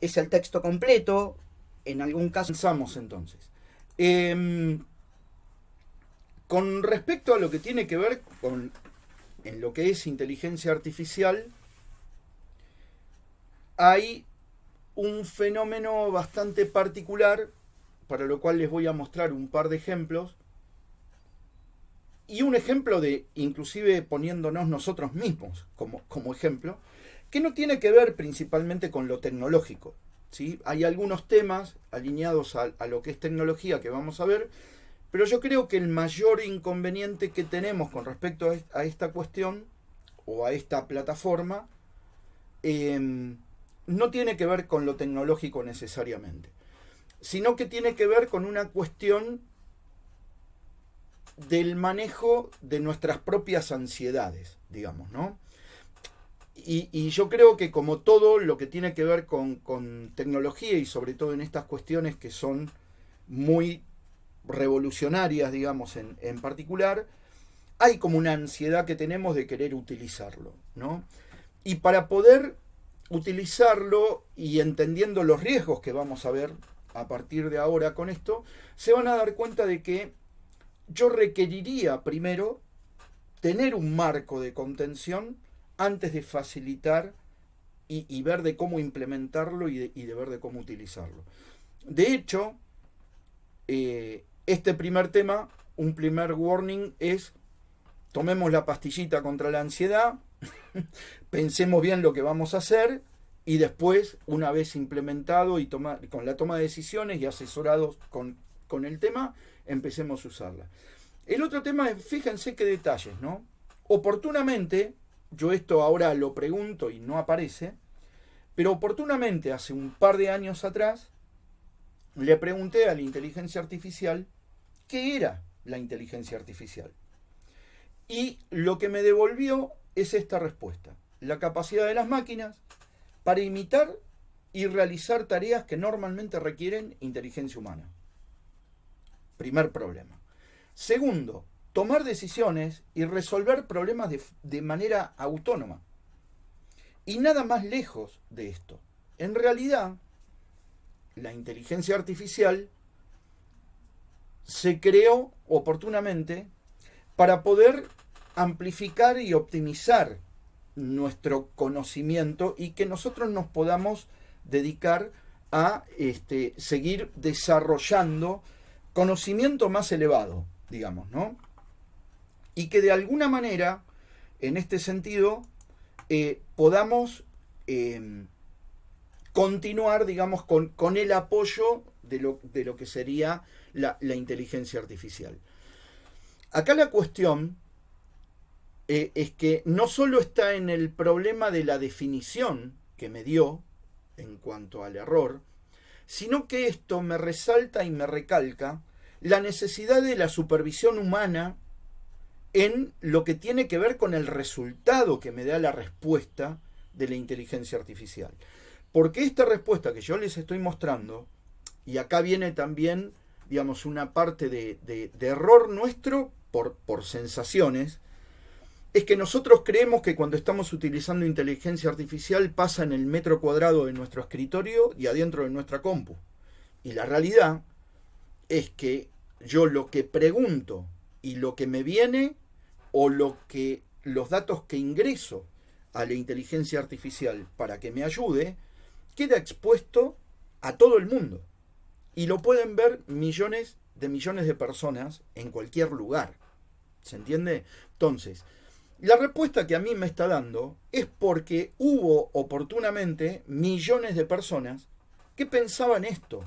es el texto completo, en algún caso. Pensamos entonces. Con respecto a lo que tiene que ver con en lo que es inteligencia artificial, hay un fenómeno bastante particular, para lo cual les voy a mostrar un par de ejemplos, y un ejemplo de, inclusive poniéndonos nosotros mismos como ejemplo, que no tiene que ver principalmente con lo tecnológico, ¿sí? Hay algunos temas alineados a lo que es tecnología que vamos a ver, pero yo creo que el mayor inconveniente que tenemos con respecto a esta cuestión o a esta plataforma no tiene que ver con lo tecnológico necesariamente, sino que tiene que ver con una cuestión del manejo de nuestras propias ansiedades, digamos, ¿no? Y yo creo que como todo lo que tiene que ver con tecnología y sobre todo en estas cuestiones que son muy revolucionarias, digamos, en particular, hay como una ansiedad que tenemos de querer utilizarlo, ¿no? Y para poder utilizarlo y entendiendo los riesgos que vamos a ver a partir de ahora con esto, se van a dar cuenta de que yo requeriría primero tener un marco de contención antes de facilitar y ver de cómo implementarlo y de ver de cómo utilizarlo. De hecho, este primer tema, un primer warning es: tomemos la pastillita contra la ansiedad, pensemos bien lo que vamos a hacer y después, una vez implementado y con la toma de decisiones y asesorados con el tema, empecemos a usarla. El otro tema es, fíjense qué detalles, ¿no? Oportunamente, yo esto ahora lo pregunto y no aparece, pero oportunamente hace un par de años atrás le pregunté a la inteligencia artificial qué era la inteligencia artificial. Y lo que me devolvió es esta respuesta: la capacidad de las máquinas para imitar y realizar tareas que normalmente requieren inteligencia humana. Primer problema. Segundo, tomar decisiones y resolver problemas de manera autónoma. Y nada más lejos de esto. En realidad, la inteligencia artificial se creó oportunamente para poder amplificar y optimizar nuestro conocimiento y que nosotros nos podamos dedicar a seguir desarrollando conocimiento más elevado, digamos, ¿no? Y que de alguna manera, en este sentido, podamos continuar, digamos, con el apoyo de lo que sería la inteligencia artificial. Acá la cuestión es que no solo está en el problema de la definición que me dio en cuanto al error, sino que esto me resalta y me recalca la necesidad de la supervisión humana en lo que tiene que ver con el resultado que me da la respuesta de la inteligencia artificial. Porque esta respuesta que yo les estoy mostrando, y acá viene también, digamos, una parte de error nuestro por sensaciones, es que nosotros creemos que cuando estamos utilizando inteligencia artificial pasa en el metro cuadrado de nuestro escritorio y adentro de nuestra compu. Y la realidad es que yo lo que pregunto y lo que me viene o los datos que ingreso a la inteligencia artificial para que me ayude queda expuesto a todo el mundo. Y lo pueden ver millones de personas en cualquier lugar. ¿Se entiende? Entonces, la respuesta que a mí me está dando es porque hubo oportunamente millones de personas que pensaban esto.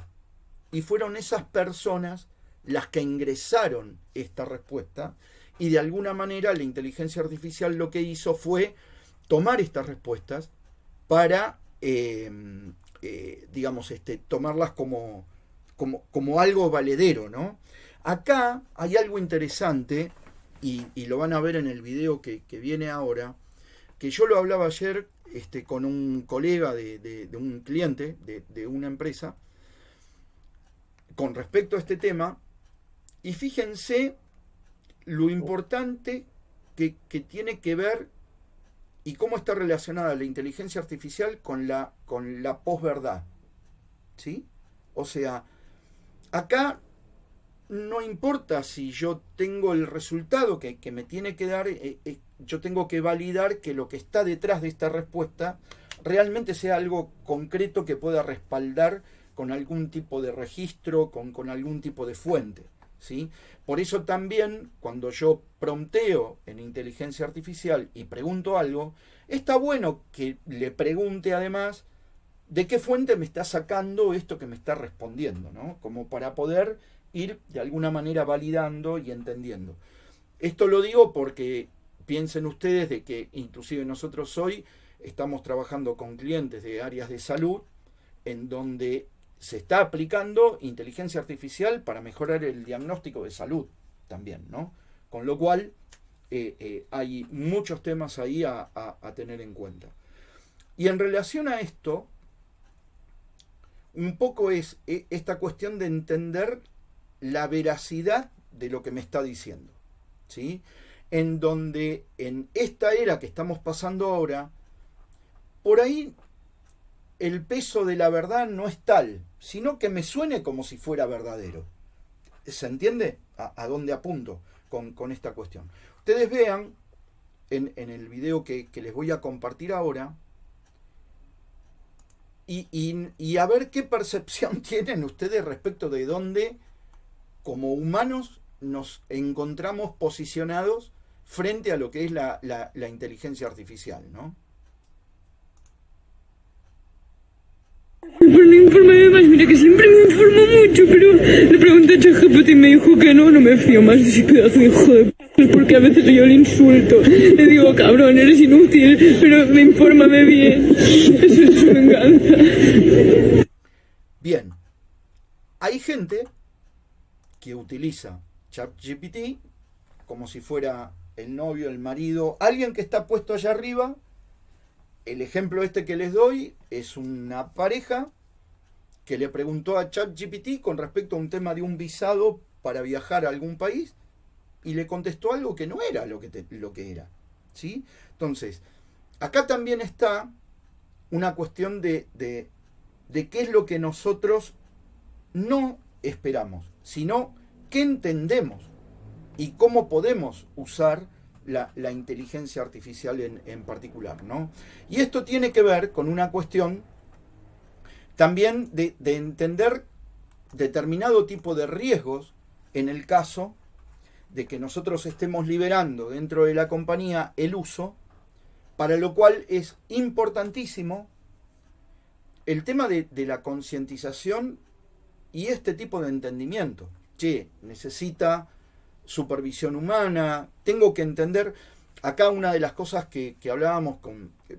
Y fueron esas personas las que ingresaron esta respuesta. Y de alguna manera la inteligencia artificial lo que hizo fue tomar estas respuestas para, digamos, tomarlas como algo valedero, ¿no? Acá hay algo interesante, y lo van a ver en el video que viene ahora, que yo lo hablaba ayer con un colega de un cliente de una empresa con respecto a este tema, y fíjense lo importante que tiene que ver y cómo está relacionada la inteligencia artificial con la posverdad, ¿sí? O sea, acá no importa si yo tengo el resultado que me tiene que dar, yo tengo que validar que lo que está detrás de esta respuesta realmente sea algo concreto que pueda respaldar con algún tipo de registro, con algún tipo de fuente, ¿sí? Por eso también cuando yo prompteo en inteligencia artificial y pregunto algo, está bueno que le pregunte además de qué fuente me está sacando esto que me está respondiendo, ¿no? Como para poder ir de alguna manera validando y entendiendo. Esto lo digo porque piensen ustedes de que inclusive nosotros hoy estamos trabajando con clientes de áreas de salud en donde se está aplicando inteligencia artificial para mejorar el diagnóstico de salud también, ¿no? Con lo cual hay muchos temas ahí a tener en cuenta. Y en relación a esto, un poco es esta cuestión de entender la veracidad de lo que me está diciendo, ¿sí? En donde en esta era que estamos pasando ahora, por ahí el peso de la verdad no es tal, sino que me suene como si fuera verdadero. ¿Se entiende a dónde apunto con esta cuestión? Ustedes vean en el video que les voy a compartir ahora y a ver qué percepción tienen ustedes respecto de dónde como humanos nos encontramos posicionados frente a lo que es la inteligencia artificial, ¿no? Pero no informarme más, mira que siempre me informo mucho, pero le pregunté a ChatGPT y me dijo que no me fío más de ese pedazo de hijo de p***, porque a veces yo le insulto, le digo, cabrón, eres inútil, pero infórmame bien, eso es su venganza. Bien, hay gente que utiliza ChatGPT como si fuera el novio, el marido, alguien que está puesto allá arriba. El ejemplo este que les doy es una pareja que le preguntó a ChatGPT con respecto a un tema de un visado para viajar a algún país y le contestó algo que no era lo que era, ¿sí? Entonces, acá también está una cuestión de qué es lo que nosotros no esperamos, sino qué entendemos y cómo podemos usar la inteligencia artificial en particular, ¿no? Y esto tiene que ver con una cuestión también de entender determinado tipo de riesgos en el caso de que nosotros estemos liberando dentro de la compañía el uso, para lo cual es importantísimo el tema de la concientización y este tipo de entendimiento. Che, necesita supervisión humana, tengo que entender. Acá una de las cosas que hablábamos,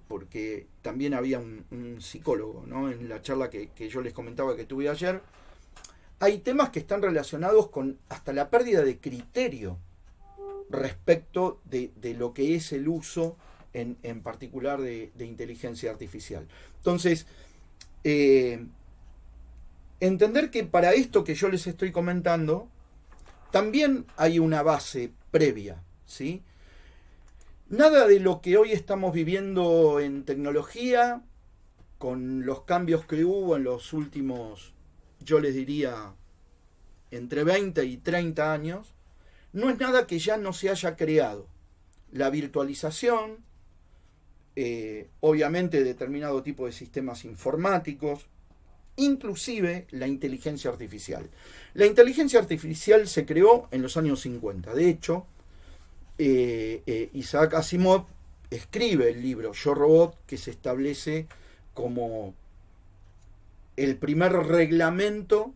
porque también había un psicólogo, ¿no? En la charla que yo les comentaba que tuve ayer, hay temas que están relacionados con hasta la pérdida de criterio respecto de lo que es el uso en particular de inteligencia artificial. Entonces, entender que para esto que yo les estoy comentando, también hay una base previa, ¿sí? Nada de lo que hoy estamos viviendo en tecnología, con los cambios que hubo en los últimos, yo les diría, entre 20 y 30 años, no es nada que ya no se haya creado. La virtualización, obviamente determinado tipo de sistemas informáticos, inclusive la inteligencia artificial. La inteligencia artificial se creó en los años 50. De hecho, Isaac Asimov escribe el libro Yo Robot, que se establece como el primer reglamento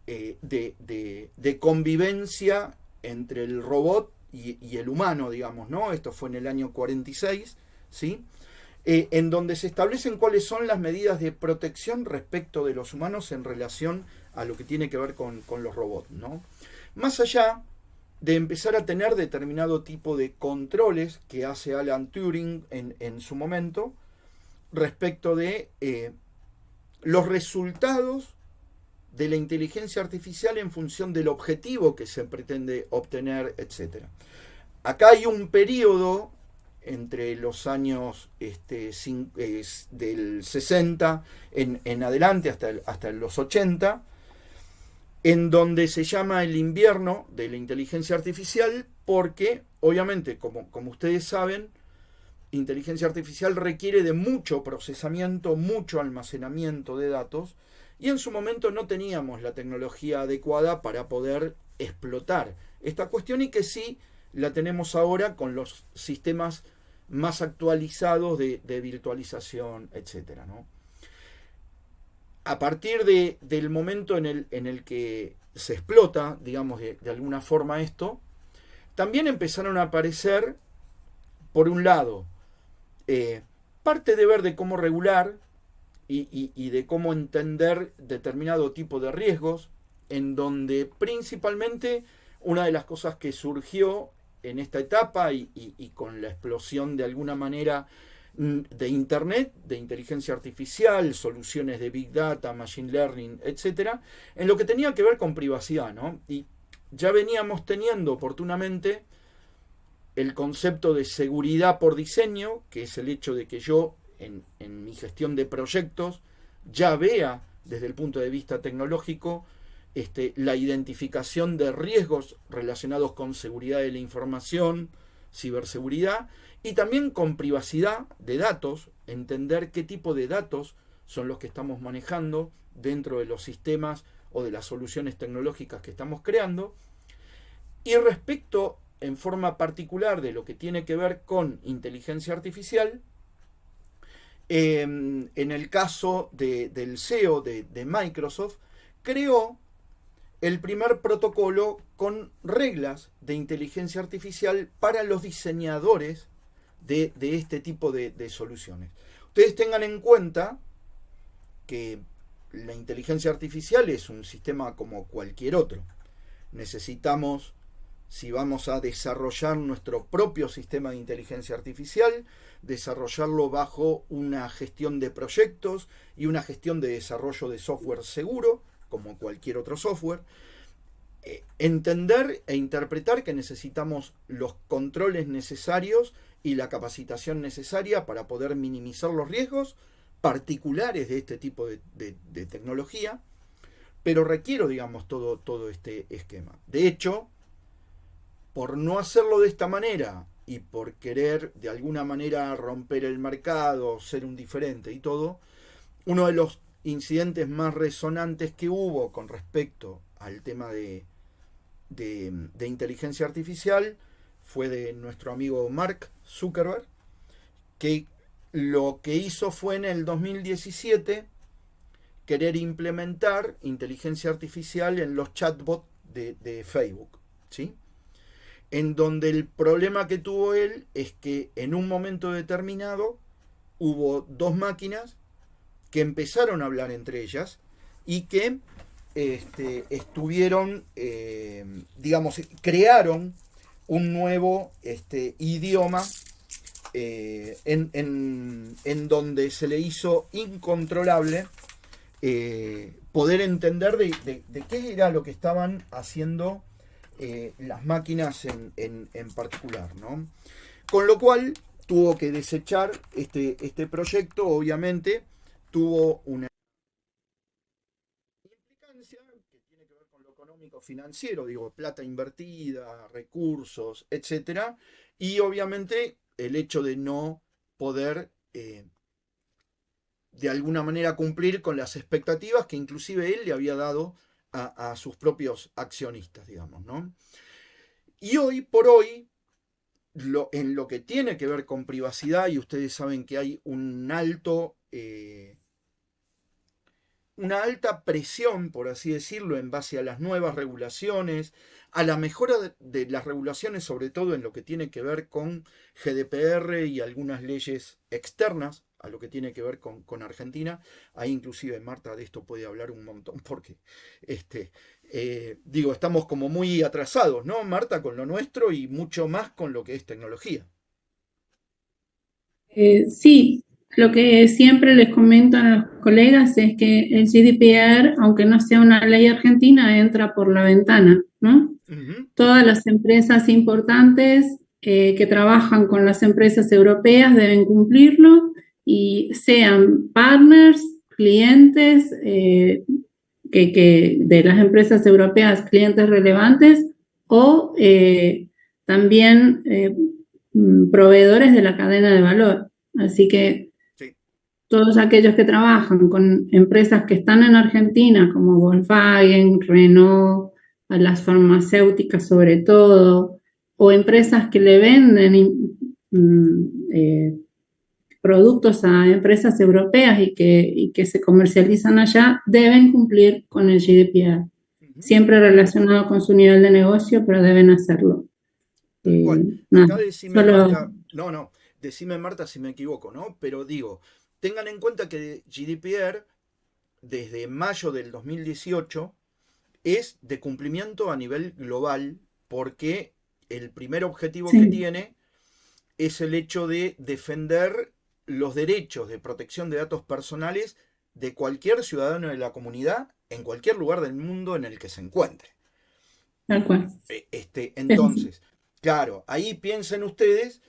de convivencia entre el robot y el humano, digamos, ¿no? Esto fue en el año 46, ¿sí? En donde se establecen cuáles son las medidas de protección respecto de los humanos en relación a lo que tiene que ver con los robots, ¿no? Más allá de empezar a tener determinado tipo de controles que hace Alan Turing en su momento respecto de los resultados de la inteligencia artificial en función del objetivo que se pretende obtener, etc. Acá hay un periodo entre los años del 60 en adelante hasta los 80, en donde se llama el invierno de la inteligencia artificial porque, obviamente, como ustedes saben, inteligencia artificial requiere de mucho procesamiento, mucho almacenamiento de datos, y en su momento no teníamos la tecnología adecuada para poder explotar esta cuestión, y que sí la tenemos ahora con los sistemas más actualizados de virtualización, etcétera, ¿no? A partir del momento en el que se explota, digamos, de alguna forma esto, también empezaron a aparecer, por un lado, parte de ver de cómo regular y de cómo entender determinado tipo de riesgos, en donde principalmente una de las cosas que surgió en esta etapa y con la explosión de alguna manera de Internet, de inteligencia artificial, soluciones de Big Data, Machine Learning, etcétera, en lo que tenía que ver con privacidad, ¿no? Y ya veníamos teniendo oportunamente el concepto de seguridad por diseño, que es el hecho de que yo en mi gestión de proyectos ya vea desde el punto de vista tecnológico la identificación de riesgos relacionados con seguridad de la información, ciberseguridad, y también con privacidad de datos, entender qué tipo de datos son los que estamos manejando dentro de los sistemas o de las soluciones tecnológicas que estamos creando. Y respecto en forma particular de lo que tiene que ver con inteligencia artificial, en el caso del CEO de Microsoft, creó el primer protocolo con reglas de inteligencia artificial para los diseñadores de este tipo de soluciones. Ustedes tengan en cuenta que la inteligencia artificial es un sistema como cualquier otro. Necesitamos, si vamos a desarrollar nuestro propio sistema de inteligencia artificial, desarrollarlo bajo una gestión de proyectos y una gestión de desarrollo de software seguro, como cualquier otro software. Entender e interpretar que necesitamos los controles necesarios y la capacitación necesaria para poder minimizar los riesgos particulares de este tipo de tecnología, pero requiero, digamos, todo este esquema. De hecho, por no hacerlo de esta manera y por querer de alguna manera romper el mercado, ser un diferente y todo, uno de los incidentes más resonantes que hubo con respecto al tema de inteligencia artificial fue de nuestro amigo Mark Zuckerberg, que lo que hizo fue en el 2017 querer implementar inteligencia artificial en los chatbots de Facebook, ¿sí? En donde el problema que tuvo él es que en un momento determinado hubo dos máquinas que empezaron a hablar entre ellas y que estuvieron, digamos, crearon un nuevo idioma en donde se le hizo incontrolable poder entender de qué era lo que estaban haciendo las máquinas en particular, ¿no? Con lo cual tuvo que desechar este proyecto. Obviamente tuvo una implicancia que tiene que ver con lo económico financiero, digo, plata invertida, recursos, etcétera, y obviamente el hecho de no poder de alguna manera cumplir con las expectativas que inclusive él le había dado a sus propios accionistas, digamos, ¿no? Y hoy por hoy, en lo que tiene que ver con privacidad, y ustedes saben que hay una alta presión, por así decirlo, en base a las nuevas regulaciones, a la mejora de las regulaciones, sobre todo en lo que tiene que ver con GDPR y algunas leyes externas a lo que tiene que ver con Argentina. Ahí inclusive Marta de esto puede hablar un montón, porque digo, estamos como muy atrasados, ¿no, Marta? Con lo nuestro y mucho más con lo que es tecnología. Sí, lo que siempre les comento a los colegas es que el GDPR, aunque no sea una ley argentina, entra por la ventana, ¿no? Uh-huh. Todas las empresas importantes que trabajan con las empresas europeas deben cumplirlo y sean partners, clientes de las empresas europeas, clientes relevantes o también proveedores de la cadena de valor. Así que Sí. todos aquellos que trabajan con empresas que están en Argentina, como Volkswagen, Renault, a las farmacéuticas sobre todo, o empresas que le venden productos a empresas europeas y que se comercializan allá, deben cumplir con el GDPR. Siempre relacionado con su nivel de negocio, pero deben hacerlo. Acá decime, Marta, decime, Marta, si me equivoco, ¿no? Pero digo, tengan en cuenta que GDPR, desde mayo del 2018, es de cumplimiento a nivel global, porque el primer objetivo que tiene es el hecho de defender los derechos de protección de datos personales de cualquier ciudadano de la comunidad en cualquier lugar del mundo en el que se encuentre. Tal cual. Entonces, claro, ahí piensen ustedes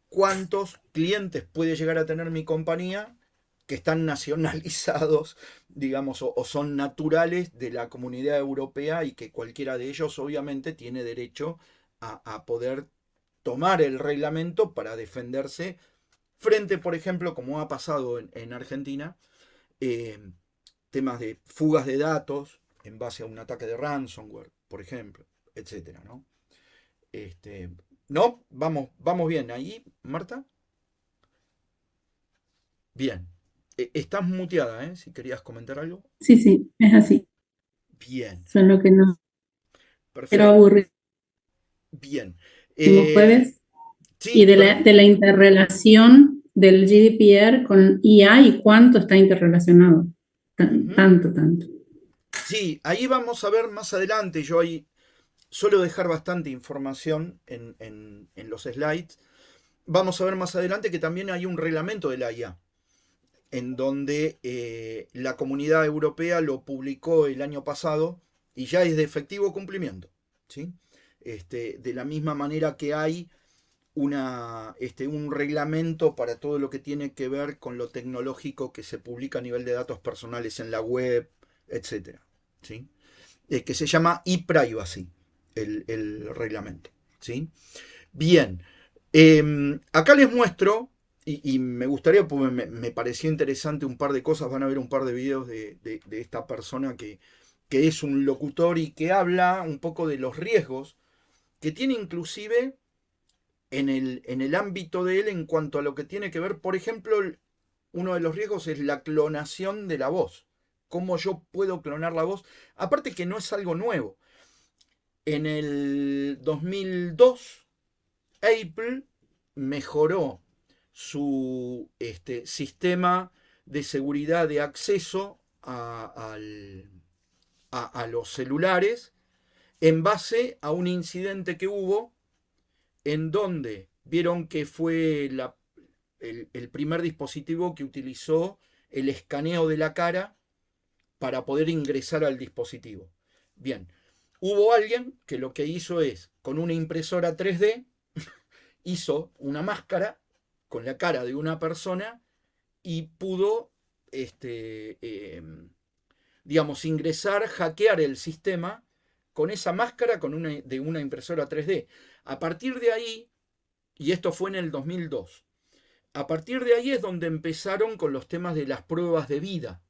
cuántos clientes puede llegar a tener mi compañía que están nacionalizados, digamos, o son naturales de la comunidad europea y que cualquiera de ellos obviamente tiene derecho a poder tomar el reglamento para defenderse frente, por ejemplo, como ha pasado en Argentina, temas de fugas de datos en base a un ataque de ransomware, por ejemplo, etcétera, ¿no? ¿No? Vamos bien. ¿Ahí, Marta? Bien. Estás muteada, ¿eh? Si querías comentar algo. Sí, es así. Bien. Solo que no. Perfecto. Pero aburrido. Bien. Jueves. Sí, y de la interrelación del GDPR con IA y cuánto está interrelacionado. Tanto. Sí, ahí vamos a ver más adelante. Yo ahí suelo dejar bastante información en los slides. Vamos a ver más adelante que también hay un reglamento de la IA, en donde la Comunidad Europea lo publicó el año pasado y ya es de efectivo cumplimiento, ¿sí? De la misma manera que hay un reglamento para todo lo que tiene que ver con lo tecnológico que se publica a nivel de datos personales en la web, etc. ¿Sí? Que se llama ePrivacy, el reglamento. ¿Sí? Bien, acá les muestro, y me gustaría, porque me pareció interesante un par de cosas, van a ver un par de videos de esta persona que es un locutor y que habla un poco de los riesgos que tiene inclusive en el ámbito de él en cuanto a lo que tiene que ver, por ejemplo, uno de los riesgos es la clonación de la voz. ¿Cómo yo puedo clonar la voz? Aparte que no es algo nuevo. En el 2002, Apple mejoró su sistema de seguridad de acceso a los celulares en base a un incidente que hubo en donde vieron que fue el primer dispositivo que utilizó el escaneo de la cara para poder ingresar al dispositivo. Bien, hubo alguien que lo que hizo es, con una impresora 3D, hizo una máscara con la cara de una persona y pudo, digamos, ingresar, hackear el sistema con esa máscara de una impresora 3D. A partir de ahí, y esto fue en el 2002, a partir de ahí es donde empezaron con los temas de las pruebas de vida.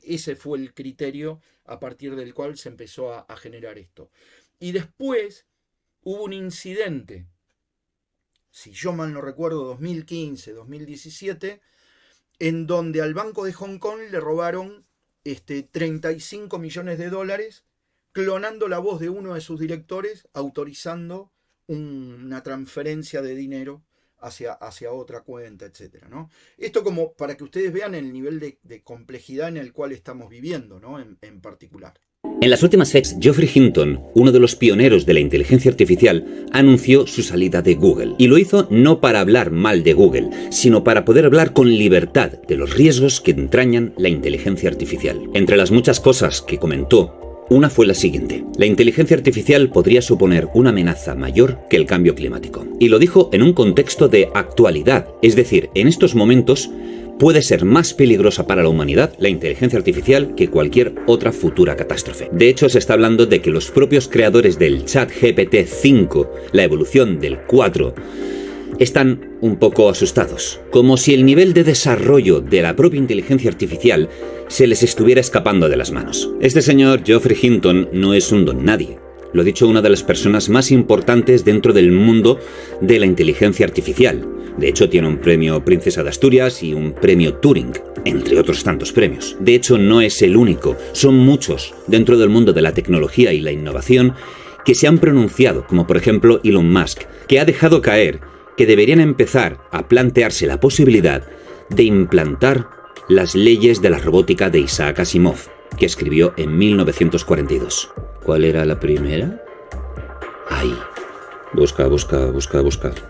Ese fue el criterio a partir del cual se empezó a generar esto. Y después hubo un incidente, si yo mal no recuerdo, 2015, 2017, en donde al Banco de Hong Kong le robaron 35 millones de dólares clonando la voz de uno de sus directores, autorizando una transferencia de dinero hacia otra cuenta, etcétera, ¿no? Esto como para que ustedes vean el nivel de complejidad en el cual estamos viviendo, ¿no? En particular. En las últimas fechas, Geoffrey Hinton, uno de los pioneros de la inteligencia artificial, anunció su salida de Google. Y lo hizo no para hablar mal de Google, sino para poder hablar con libertad de los riesgos que entrañan la inteligencia artificial. Entre las muchas cosas que comentó, Una fue la siguiente: la inteligencia artificial podría suponer una amenaza mayor que el cambio climático. Y lo dijo en un contexto de actualidad, es decir, en estos momentos puede ser más peligrosa para la humanidad la inteligencia artificial que cualquier otra futura catástrofe. De hecho, se está hablando de que los propios creadores del ChatGPT-5, la evolución del 4, están un poco asustados, como si el nivel de desarrollo de la propia inteligencia artificial se les estuviera escapando de las manos. Este señor Geoffrey Hinton no es un don nadie. Lo ha dicho una de las personas más importantes dentro del mundo de la inteligencia artificial. De hecho, tiene un premio Princesa de Asturias y un premio Turing, entre otros tantos premios. De hecho, no es el único. Son muchos dentro del mundo de la tecnología y la innovación que se han pronunciado, como por ejemplo Elon Musk, que ha dejado caer que deberían empezar a plantearse la posibilidad de implantar las leyes de la robótica de Isaac Asimov, que escribió en 1942. ¿Cuál era la primera? Ahí. Busca.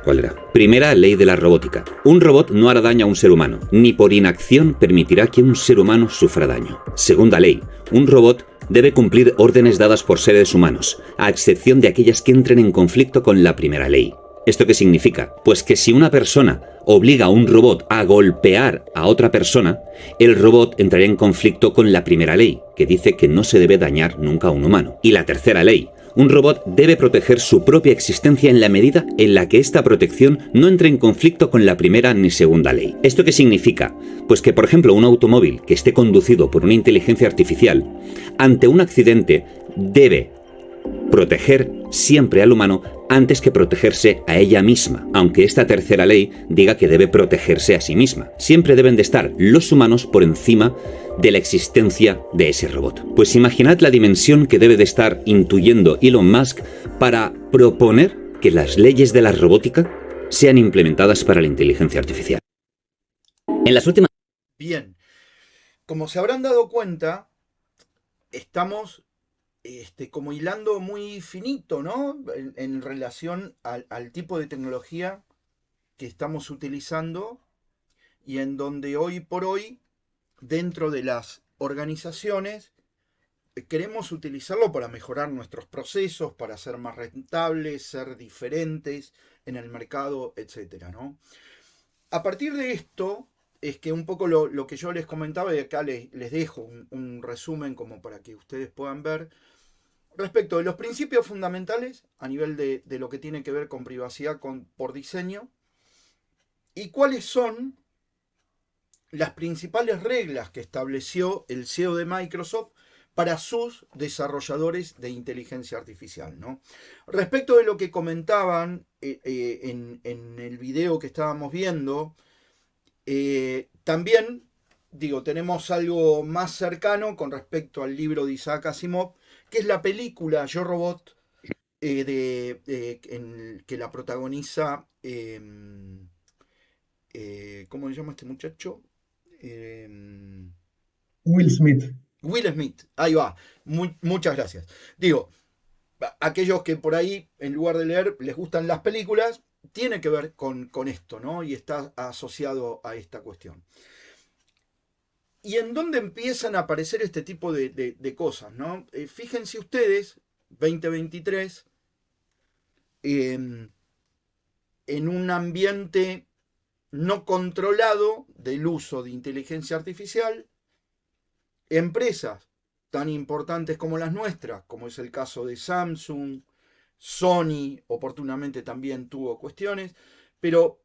¿Cuál era? Primera ley de la robótica. Un robot no hará daño a un ser humano, ni por inacción permitirá que un ser humano sufra daño. Segunda ley. Un robot debe cumplir órdenes dadas por seres humanos, a excepción de aquellas que entren en conflicto con la primera ley. ¿Esto qué significa? Pues que si una persona obliga a un robot a golpear a otra persona, el robot entraría en conflicto con la primera ley, que dice que no se debe dañar nunca a un humano. Y la tercera ley: un robot debe proteger su propia existencia en la medida en la que esta protección no entre en conflicto con la primera ni segunda ley. ¿Esto qué significa? Pues que, por ejemplo, un automóvil que esté conducido por una inteligencia artificial, ante un accidente, debe proteger siempre al humano antes que protegerse a ella misma, aunque esta tercera ley diga que debe protegerse a sí misma. Siempre deben de estar los humanos por encima de la existencia de ese robot. Pues imaginad la dimensión que debe de estar intuyendo Elon Musk para proponer que las leyes de la robótica sean implementadas para la inteligencia artificial. En las últimas... Bien, como se habrán dado cuenta, estamos como hilando muy finito, ¿no? En relación al tipo de tecnología que estamos utilizando y en donde hoy por hoy, dentro de las organizaciones, queremos utilizarlo para mejorar nuestros procesos, para ser más rentables, ser diferentes en el mercado, etcétera, ¿no? A partir de esto es que un poco lo que yo les comentaba, y acá les dejo un resumen como para que ustedes puedan ver, respecto de los principios fundamentales a nivel de lo que tiene que ver con privacidad por diseño y cuáles son las principales reglas que estableció el CEO de Microsoft para sus desarrolladores de inteligencia artificial, ¿no? Respecto de lo que comentaban en el video que estábamos viendo, también, tenemos algo más cercano con respecto al libro de Isaac Asimov, que es la película Yo Robot, que la protagoniza, ¿cómo se llama este muchacho? Will Smith. Will Smith, ahí va, muchas gracias. Aquellos que por ahí, en lugar de leer, les gustan las películas, tiene que ver con esto, ¿no? Y está asociado a esta cuestión. ¿Y en dónde empiezan a aparecer este tipo de cosas, ¿no? Fíjense ustedes, 2023, en un ambiente no controlado del uso de inteligencia artificial, empresas tan importantes como las nuestras, como es el caso de Samsung, Sony, oportunamente también tuvo cuestiones, pero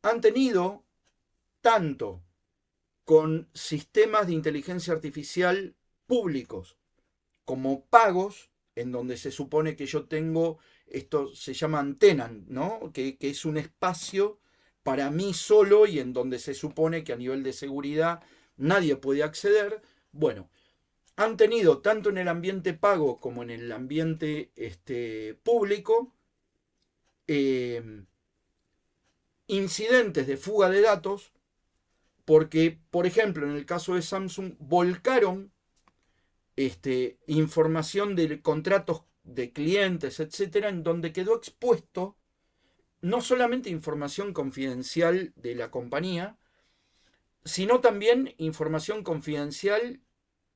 han tenido tanto con sistemas de inteligencia artificial públicos como pagos, en donde se supone que yo tengo, esto se llama tenant, ¿no? Que es un espacio para mí solo y en donde se supone que a nivel de seguridad nadie puede acceder. Bueno, han tenido tanto en el ambiente pago como en el ambiente público incidentes de fuga de datos, porque, por ejemplo, en el caso de Samsung, volcaron información de contratos de clientes, etcétera, en donde quedó expuesto no solamente información confidencial de la compañía, sino también información confidencial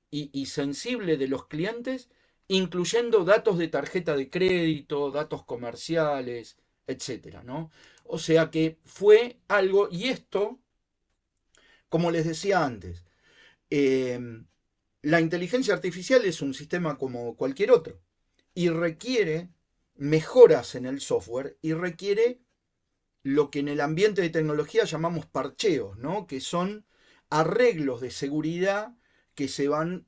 y sensible de los clientes incluyendo datos de tarjeta de crédito, datos comerciales, etcétera, ¿no? O sea que fue algo, y esto, como les decía antes, eh, la inteligencia artificial es un sistema como cualquier otro y requiere mejoras en el software y requiere lo que en el ambiente de tecnología llamamos parcheos, ¿no? Que son arreglos de seguridad que se van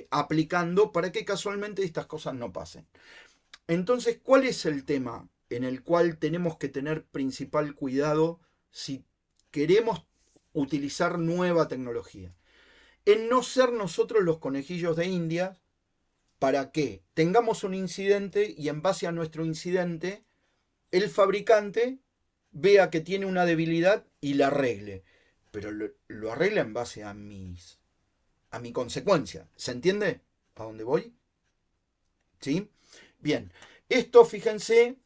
aplicando para que casualmente estas cosas no pasen. Entonces, ¿cuál es el tema en el cual tenemos que tener principal cuidado si queremos utilizar nueva tecnología? En no ser nosotros los conejillos de India para que tengamos un incidente y en base a nuestro incidente el fabricante vea que tiene una debilidad y la arregle. Pero lo arregla en base a mi consecuencia. ¿Se entiende a dónde voy? ¿Sí? Bien. Esto, fíjense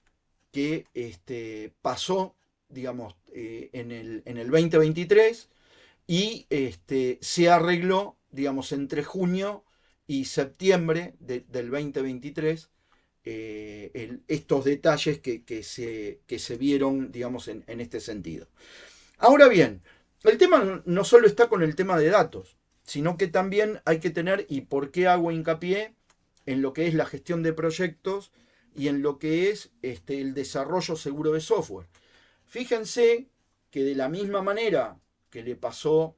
que pasó, digamos, en el 2023 y se arregló, digamos, entre junio y septiembre del 2023 estos detalles que se vieron, digamos, en este sentido. Ahora bien, el tema no solo está con el tema de datos, sino que también hay que tener, y por qué hago hincapié en lo que es la gestión de proyectos y en lo que es el desarrollo seguro de software. Fíjense que de la misma manera que le pasó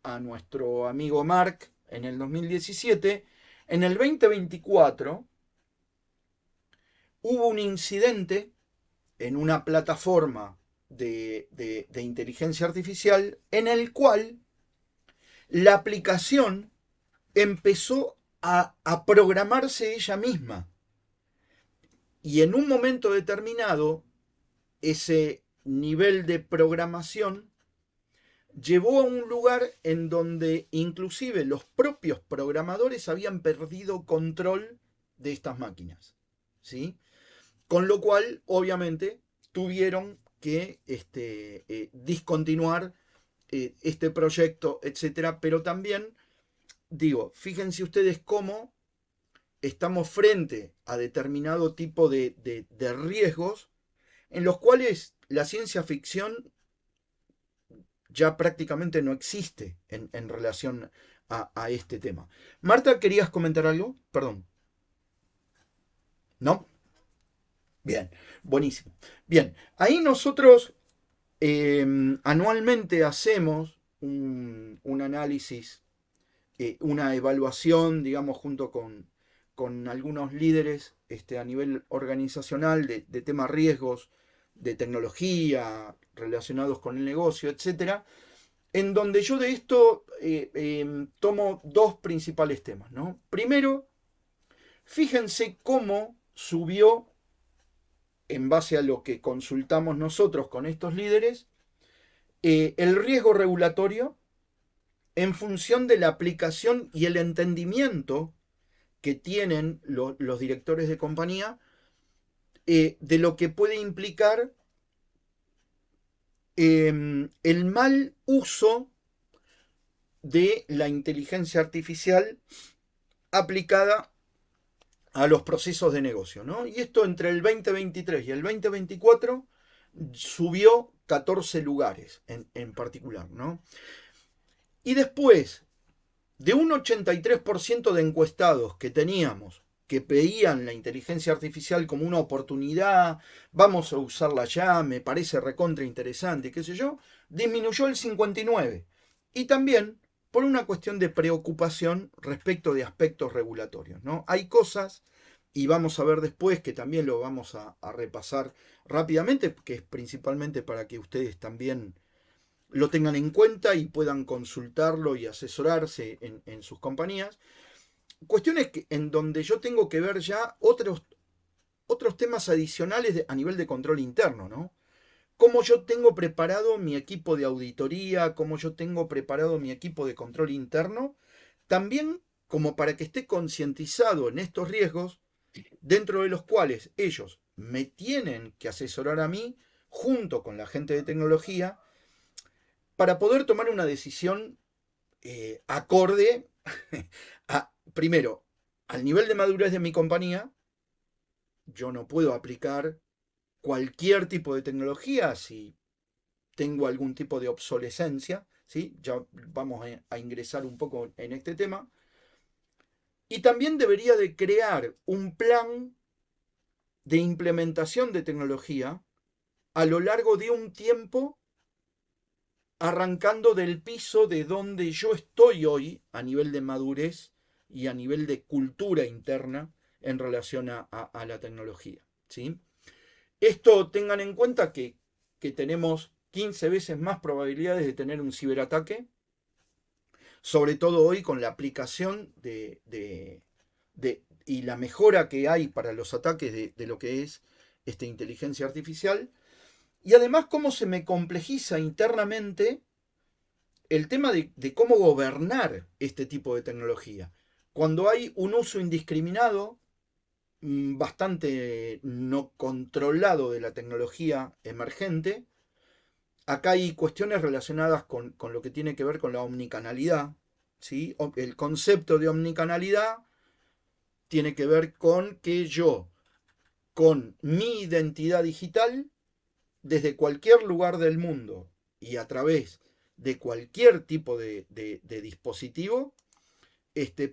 a nuestro amigo Mark en el 2017, en el 2024 hubo un incidente en una plataforma de inteligencia artificial en el cual la aplicación empezó a programarse ella misma. Y en un momento determinado, ese nivel de programación llevó a un lugar en donde inclusive los propios programadores habían perdido control de estas máquinas, ¿sí? Con lo cual, obviamente, tuvieron que discontinuar este proyecto, etcétera. Pero también, digo, fíjense ustedes cómo estamos frente a determinado tipo de riesgos en los cuales la ciencia ficción ya prácticamente no existe en relación a este tema. Marta, ¿querías comentar algo? Perdón. ¿No? Bien, buenísimo. Bien, ahí nosotros anualmente hacemos un análisis, una evaluación, digamos, junto con algunos líderes a nivel organizacional de temas riesgos de tecnología relacionados con el negocio, etcétera, en donde yo de esto tomo dos principales temas, ¿no? Primero, fíjense cómo subió, en base a lo que consultamos nosotros con estos líderes, el riesgo regulatorio en función de la aplicación y el entendimiento que tienen los directores de compañía de lo que puede implicar el mal uso de la inteligencia artificial aplicada a los procesos de negocio, ¿no? Y esto entre el 2023 y el 2024 subió 14 lugares en particular, ¿no? Y después, de un 83% de encuestados que teníamos, que veían la inteligencia artificial como una oportunidad, vamos a usarla ya, me parece recontra interesante, qué sé yo, disminuyó el 59%. Y también por una cuestión de preocupación respecto de aspectos regulatorios, ¿no? Hay cosas, y vamos a ver después, que también lo vamos a repasar rápidamente, que es principalmente para que ustedes también lo tengan en cuenta y puedan consultarlo y asesorarse en sus compañías. Cuestiones en donde yo tengo que ver ya otros temas adicionales a nivel de control interno, ¿no? Cómo yo tengo preparado mi equipo de auditoría, cómo yo tengo preparado mi equipo de control interno, también como para que esté concientizado en estos riesgos, dentro de los cuales ellos me tienen que asesorar a mí, junto con la gente de tecnología, para poder tomar una decisión acorde a, primero, al nivel de madurez de mi compañía, yo no puedo aplicar cualquier tipo de tecnología si tengo algún tipo de obsolescencia, ¿sí? Ya vamos a ingresar un poco en este tema. Y también debería de crear un plan de implementación de tecnología a lo largo de un tiempo, arrancando del piso de donde yo estoy hoy a nivel de madurez y a nivel de cultura interna en relación a la tecnología, ¿sí? Esto tengan en cuenta que tenemos 15 veces más probabilidades de tener un ciberataque, sobre todo hoy con la aplicación y la mejora que hay para los ataques de lo que es inteligencia artificial, y además cómo se me complejiza internamente el tema de cómo gobernar este tipo de tecnología. Cuando hay un uso indiscriminado, bastante no controlado de la tecnología emergente, acá hay cuestiones relacionadas con lo que tiene que ver con la omnicanalidad, ¿sí? El concepto de omnicanalidad tiene que ver con que yo, con mi identidad digital, desde cualquier lugar del mundo y a través de cualquier tipo de dispositivo,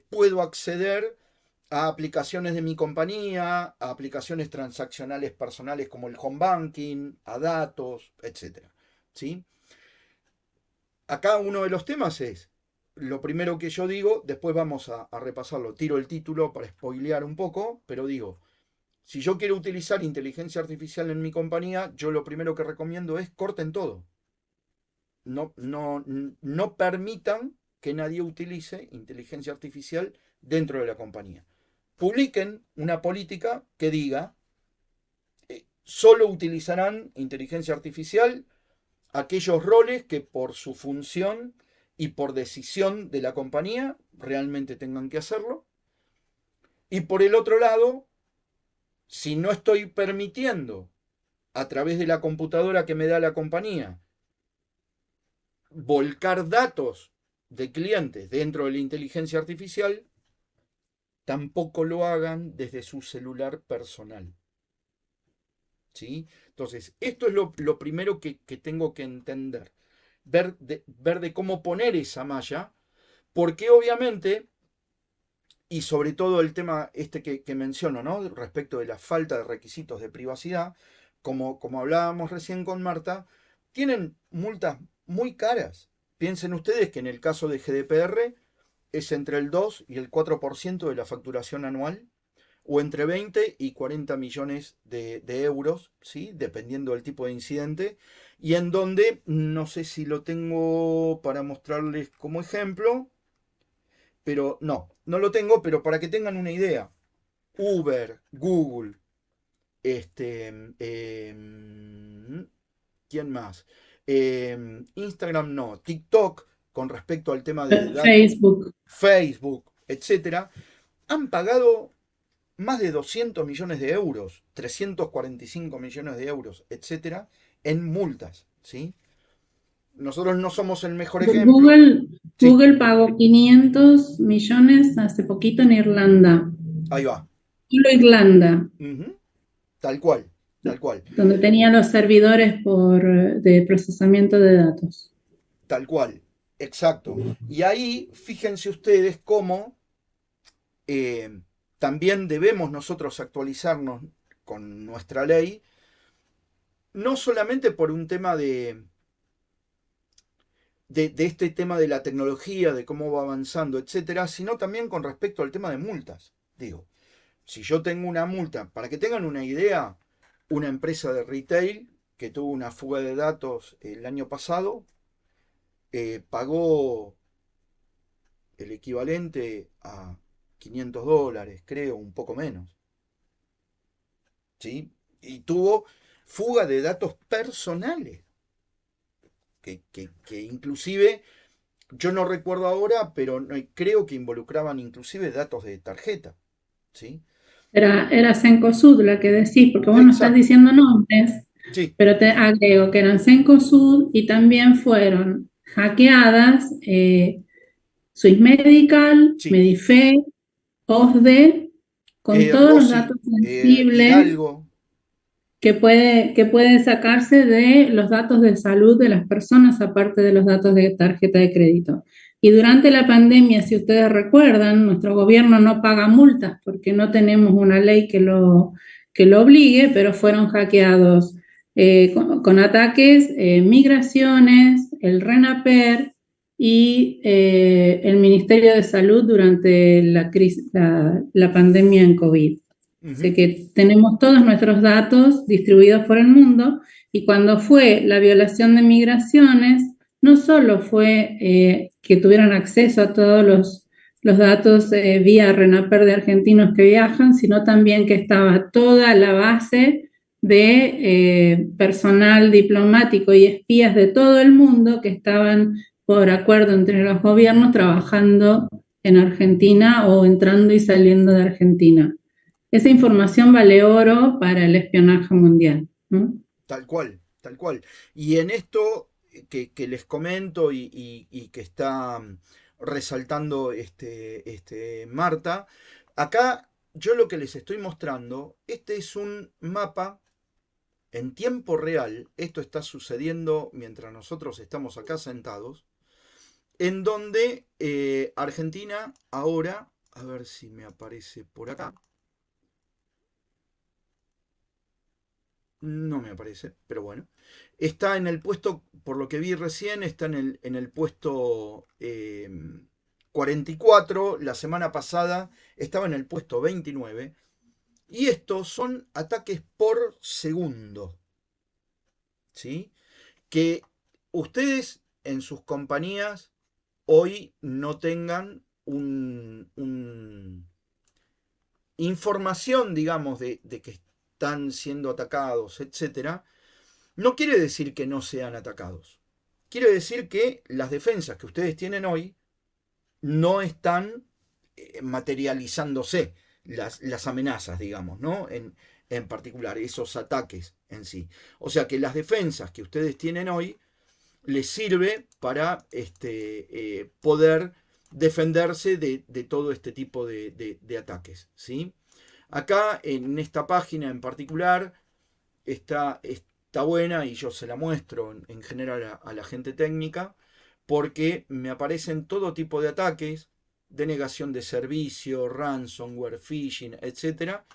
puedo acceder a aplicaciones de mi compañía, a aplicaciones transaccionales personales como el home banking, a datos, etc. ¿Sí? Acá uno de los temas es, lo primero que yo digo, después vamos a repasarlo, tiro el título para spoilear un poco, pero digo, si yo quiero utilizar inteligencia artificial en mi compañía, yo lo primero que recomiendo es corten todo. No permitan que nadie utilice inteligencia artificial dentro de la compañía. Publiquen una política que diga, solo utilizarán inteligencia artificial aquellos roles que por su función y por decisión de la compañía realmente tengan que hacerlo. Y por el otro lado, si no estoy permitiendo a través de la computadora que me da la compañía volcar datos de clientes dentro de la inteligencia artificial, tampoco lo hagan desde su celular personal. ¿Sí? Entonces, esto es lo primero que tengo que entender. Ver de cómo poner esa malla, porque obviamente, y sobre todo el tema que menciono, ¿no? Respecto de la falta de requisitos de privacidad, como hablábamos recién con Marta, tienen multas muy caras. Piensen ustedes que en el caso de GDPR es entre el 2 y el 4% de la facturación anual, o entre 20 y 40 millones de euros, ¿sí? Dependiendo del tipo de incidente, y en donde, no sé si lo tengo para mostrarles como ejemplo, pero no lo tengo, pero para que tengan una idea, Uber, Google, ¿quién más? Instagram no, TikTok, con respecto al tema de datos, Facebook, etcétera, han pagado más de 200 millones de euros, 345 millones de euros, etcétera, en multas, ¿sí? Nosotros no somos el mejor ejemplo. Google pagó 500 millones hace poquito en Irlanda. Ahí va. Solo Irlanda. Tal cual, tal cual. Donde tenía los servidores de procesamiento de datos. Tal cual, exacto. Y ahí, fíjense ustedes cómo también debemos nosotros actualizarnos con nuestra ley, no solamente por un tema de este tema de la tecnología, de cómo va avanzando, etcétera, sino también con respecto al tema de multas. Digo, si yo tengo una multa, para que tengan una idea, una empresa de retail que tuvo una fuga de datos el año pasado, pagó el equivalente a $500, creo, un poco menos. ¿Sí? Y tuvo fuga de datos personales, que inclusive, yo no recuerdo ahora, pero creo que involucraban inclusive datos de tarjeta. ¿Sí? Era Cencosud la que decís, porque vos no estás diciendo nombres, sí. Pero te agrego que eran Cencosud y también fueron hackeadas Swiss Medical, Sí. Medife, OSDE con todos los Rosy, datos sensibles Hidalgo. que puede sacarse de los datos de salud de las personas, aparte de los datos de tarjeta de crédito. Y durante la pandemia, si ustedes recuerdan, nuestro gobierno no paga multas porque no tenemos una ley que lo obligue, pero fueron hackeados con ataques, migraciones, el RENAPER y el Ministerio de Salud durante la pandemia en COVID. Así que tenemos todos nuestros datos distribuidos por el mundo, y cuando fue la violación de migraciones, no solo fue que tuvieron acceso a todos los datos vía RENAPER de argentinos que viajan, sino también que estaba toda la base de personal diplomático y espías de todo el mundo que estaban por acuerdo entre los gobiernos trabajando en Argentina o entrando y saliendo de Argentina. Esa información vale oro para el espionaje mundial, ¿no? Tal cual, tal cual. Y en esto que les comento y que está resaltando Marta, acá yo lo que les estoy mostrando, este es un mapa en tiempo real, esto está sucediendo mientras nosotros estamos acá sentados, en donde Argentina ahora, a ver si me aparece por acá, no me aparece, pero bueno. Está en el puesto, por lo que vi recién, está en el puesto 44. La semana pasada estaba en el puesto 29. Y estos son ataques por segundo. ¿Sí? Que ustedes en sus compañías hoy no tengan información, digamos, de que están siendo atacados, etcétera, no quiere decir que no sean atacados. Quiere decir que las defensas que ustedes tienen hoy no están materializándose, las amenazas, digamos, ¿no? En particular, esos ataques en sí. O sea que las defensas que ustedes tienen hoy les sirve para poder defenderse de todo este tipo de ataques, ¿sí? Acá en esta página en particular está buena y yo se la muestro en general a la gente técnica porque me aparecen todo tipo de ataques, denegación de servicio, ransomware, phishing, etcétera,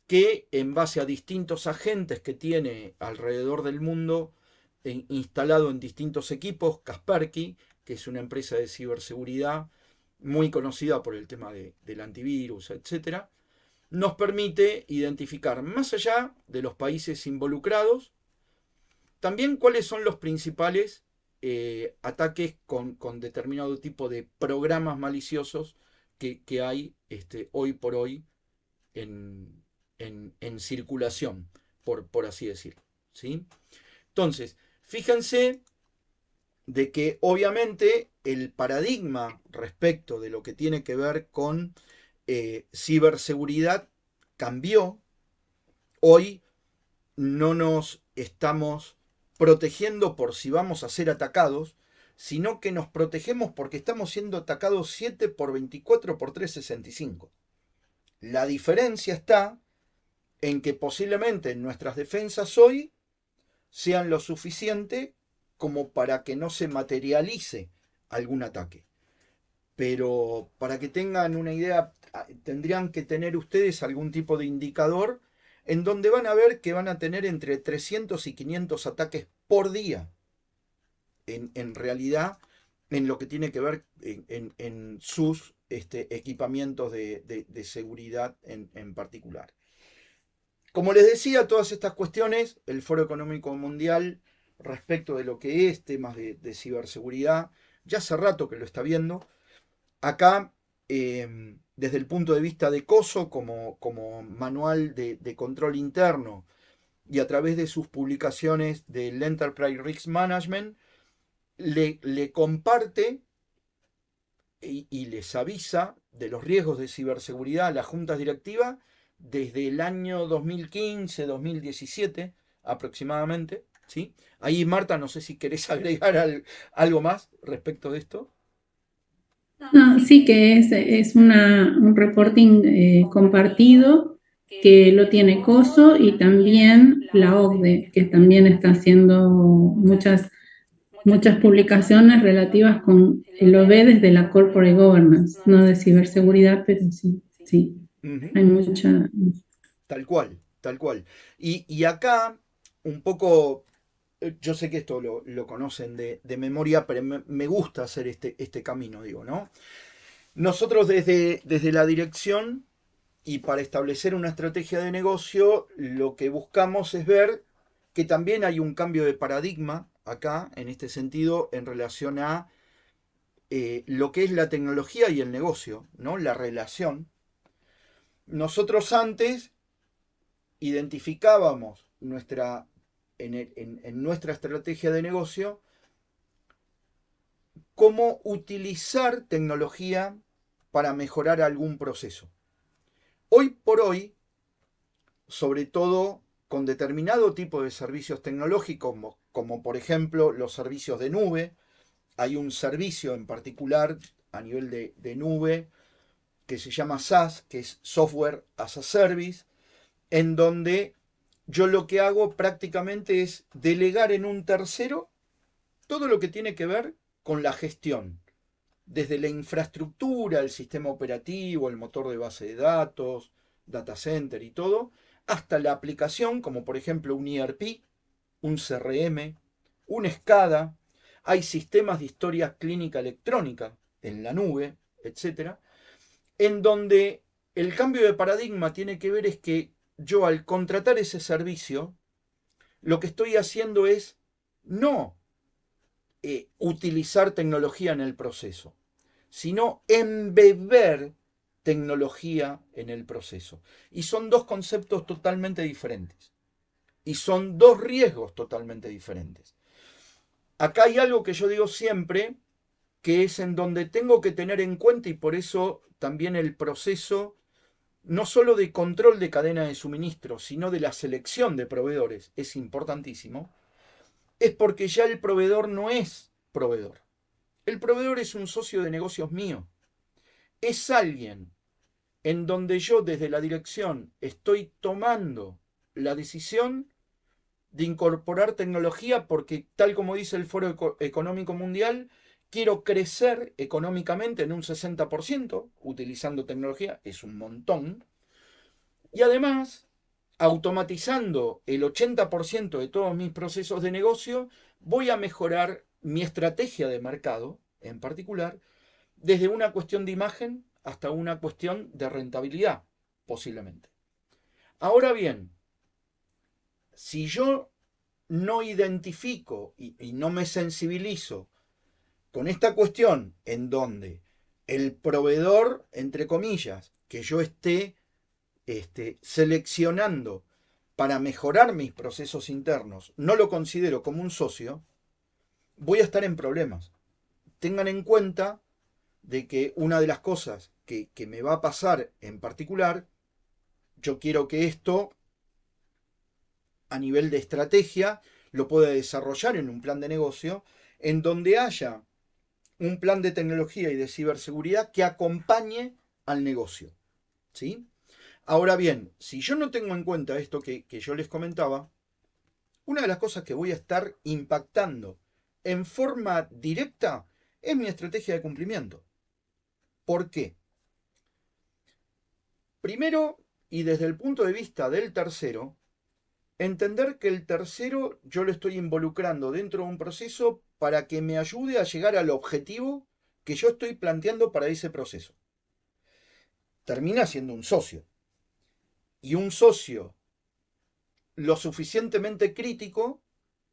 que en base a distintos agentes que tiene alrededor del mundo instalado en distintos equipos, Kaspersky, que es una empresa de ciberseguridad muy conocida por el tema del antivirus, etcétera, nos permite identificar, más allá de los países involucrados, también cuáles son los principales ataques con determinado tipo de programas maliciosos que hay hoy por hoy en circulación, por así decirlo, ¿sí? Entonces, fíjense de que obviamente el paradigma respecto de lo que tiene que ver con ciberseguridad cambió. Hoy no nos estamos protegiendo por si vamos a ser atacados, sino que nos protegemos porque estamos siendo atacados 7 por 24 por 365. La diferencia está en que posiblemente nuestras defensas hoy sean lo suficiente como para que no se materialice algún ataque. Pero para que tengan una idea, tendrían que tener ustedes algún tipo de indicador en donde van a ver que van a tener entre 300 y 500 ataques por día. En realidad, en lo que tiene que ver en sus equipamientos de seguridad en particular. Como les decía, todas estas cuestiones, el Foro Económico Mundial, respecto de lo que es temas de ciberseguridad, ya hace rato que lo está viendo. Acá, desde el punto de vista de COSO, como manual de control interno, y a través de sus publicaciones del Enterprise Risk Management, le comparte y les avisa de los riesgos de ciberseguridad a las juntas directivas desde el año 2015, 2017 aproximadamente, ¿sí? Ahí, Marta, no sé si querés agregar algo más respecto de esto. No, sí que es un reporting compartido que lo tiene COSO y también la OCDE, que también está haciendo muchas publicaciones relativas con el OB desde la Corporate Governance, no de ciberseguridad, pero sí, sí, Ujú. hay mucha. Tal cual, tal cual. Y acá, un poco, yo sé que esto lo conocen de memoria, pero me gusta hacer este camino, digo, ¿no? Nosotros desde la dirección y para establecer una estrategia de negocio, lo que buscamos es ver que también hay un cambio de paradigma acá, en este sentido, en relación a lo que es la tecnología y el negocio, ¿no? La relación. Nosotros antes identificábamos en nuestra estrategia de negocio cómo utilizar tecnología para mejorar algún proceso. Hoy por hoy, sobre todo con determinado tipo de servicios tecnológicos, como por ejemplo los servicios de nube, hay un servicio en particular a nivel de nube que se llama SaaS, que es Software as a Service, en donde yo lo que hago prácticamente es delegar en un tercero todo lo que tiene que ver con la gestión, desde la infraestructura, el sistema operativo, el motor de base de datos, data center y todo, hasta la aplicación, como por ejemplo un ERP, un CRM, un SCADA, hay sistemas de historia clínica electrónica en la nube, etcétera, en donde el cambio de paradigma tiene que ver es que yo al contratar ese servicio, lo que estoy haciendo es no utilizar tecnología en el proceso, sino embeber tecnología en el proceso. Y son dos conceptos totalmente diferentes. Y son dos riesgos totalmente diferentes. Acá hay algo que yo digo siempre, que es en donde tengo que tener en cuenta, y por eso también el proceso, no solo de control de cadena de suministro, sino de la selección de proveedores, es importantísimo, es porque ya el proveedor no es proveedor. El proveedor es un socio de negocios mío. Es alguien en donde yo desde la dirección estoy tomando la decisión de incorporar tecnología porque, tal como dice el Foro Económico Mundial, quiero crecer económicamente en un 60% utilizando tecnología, es un montón, y además, automatizando el 80% de todos mis procesos de negocio, voy a mejorar mi estrategia de mercado, en particular, desde una cuestión de imagen hasta una cuestión de rentabilidad, posiblemente. Ahora bien, si yo no identifico y no me sensibilizo con esta cuestión en donde el proveedor, entre comillas, que yo esté seleccionando para mejorar mis procesos internos, no lo considero como un socio, voy a estar en problemas. Tengan en cuenta de que una de las cosas que me va a pasar en particular, yo quiero que esto a nivel de estrategia lo pueda desarrollar en un plan de negocio en donde haya un plan de tecnología y de ciberseguridad que acompañe al negocio. ¿Sí? Ahora bien, si yo no tengo en cuenta esto que yo les comentaba, una de las cosas que voy a estar impactando en forma directa es mi estrategia de cumplimiento. ¿Por qué? Primero, y desde el punto de vista del tercero, entender que el tercero yo lo estoy involucrando dentro de un proceso para que me ayude a llegar al objetivo que yo estoy planteando para ese proceso. Termina siendo un socio. Y un socio lo suficientemente crítico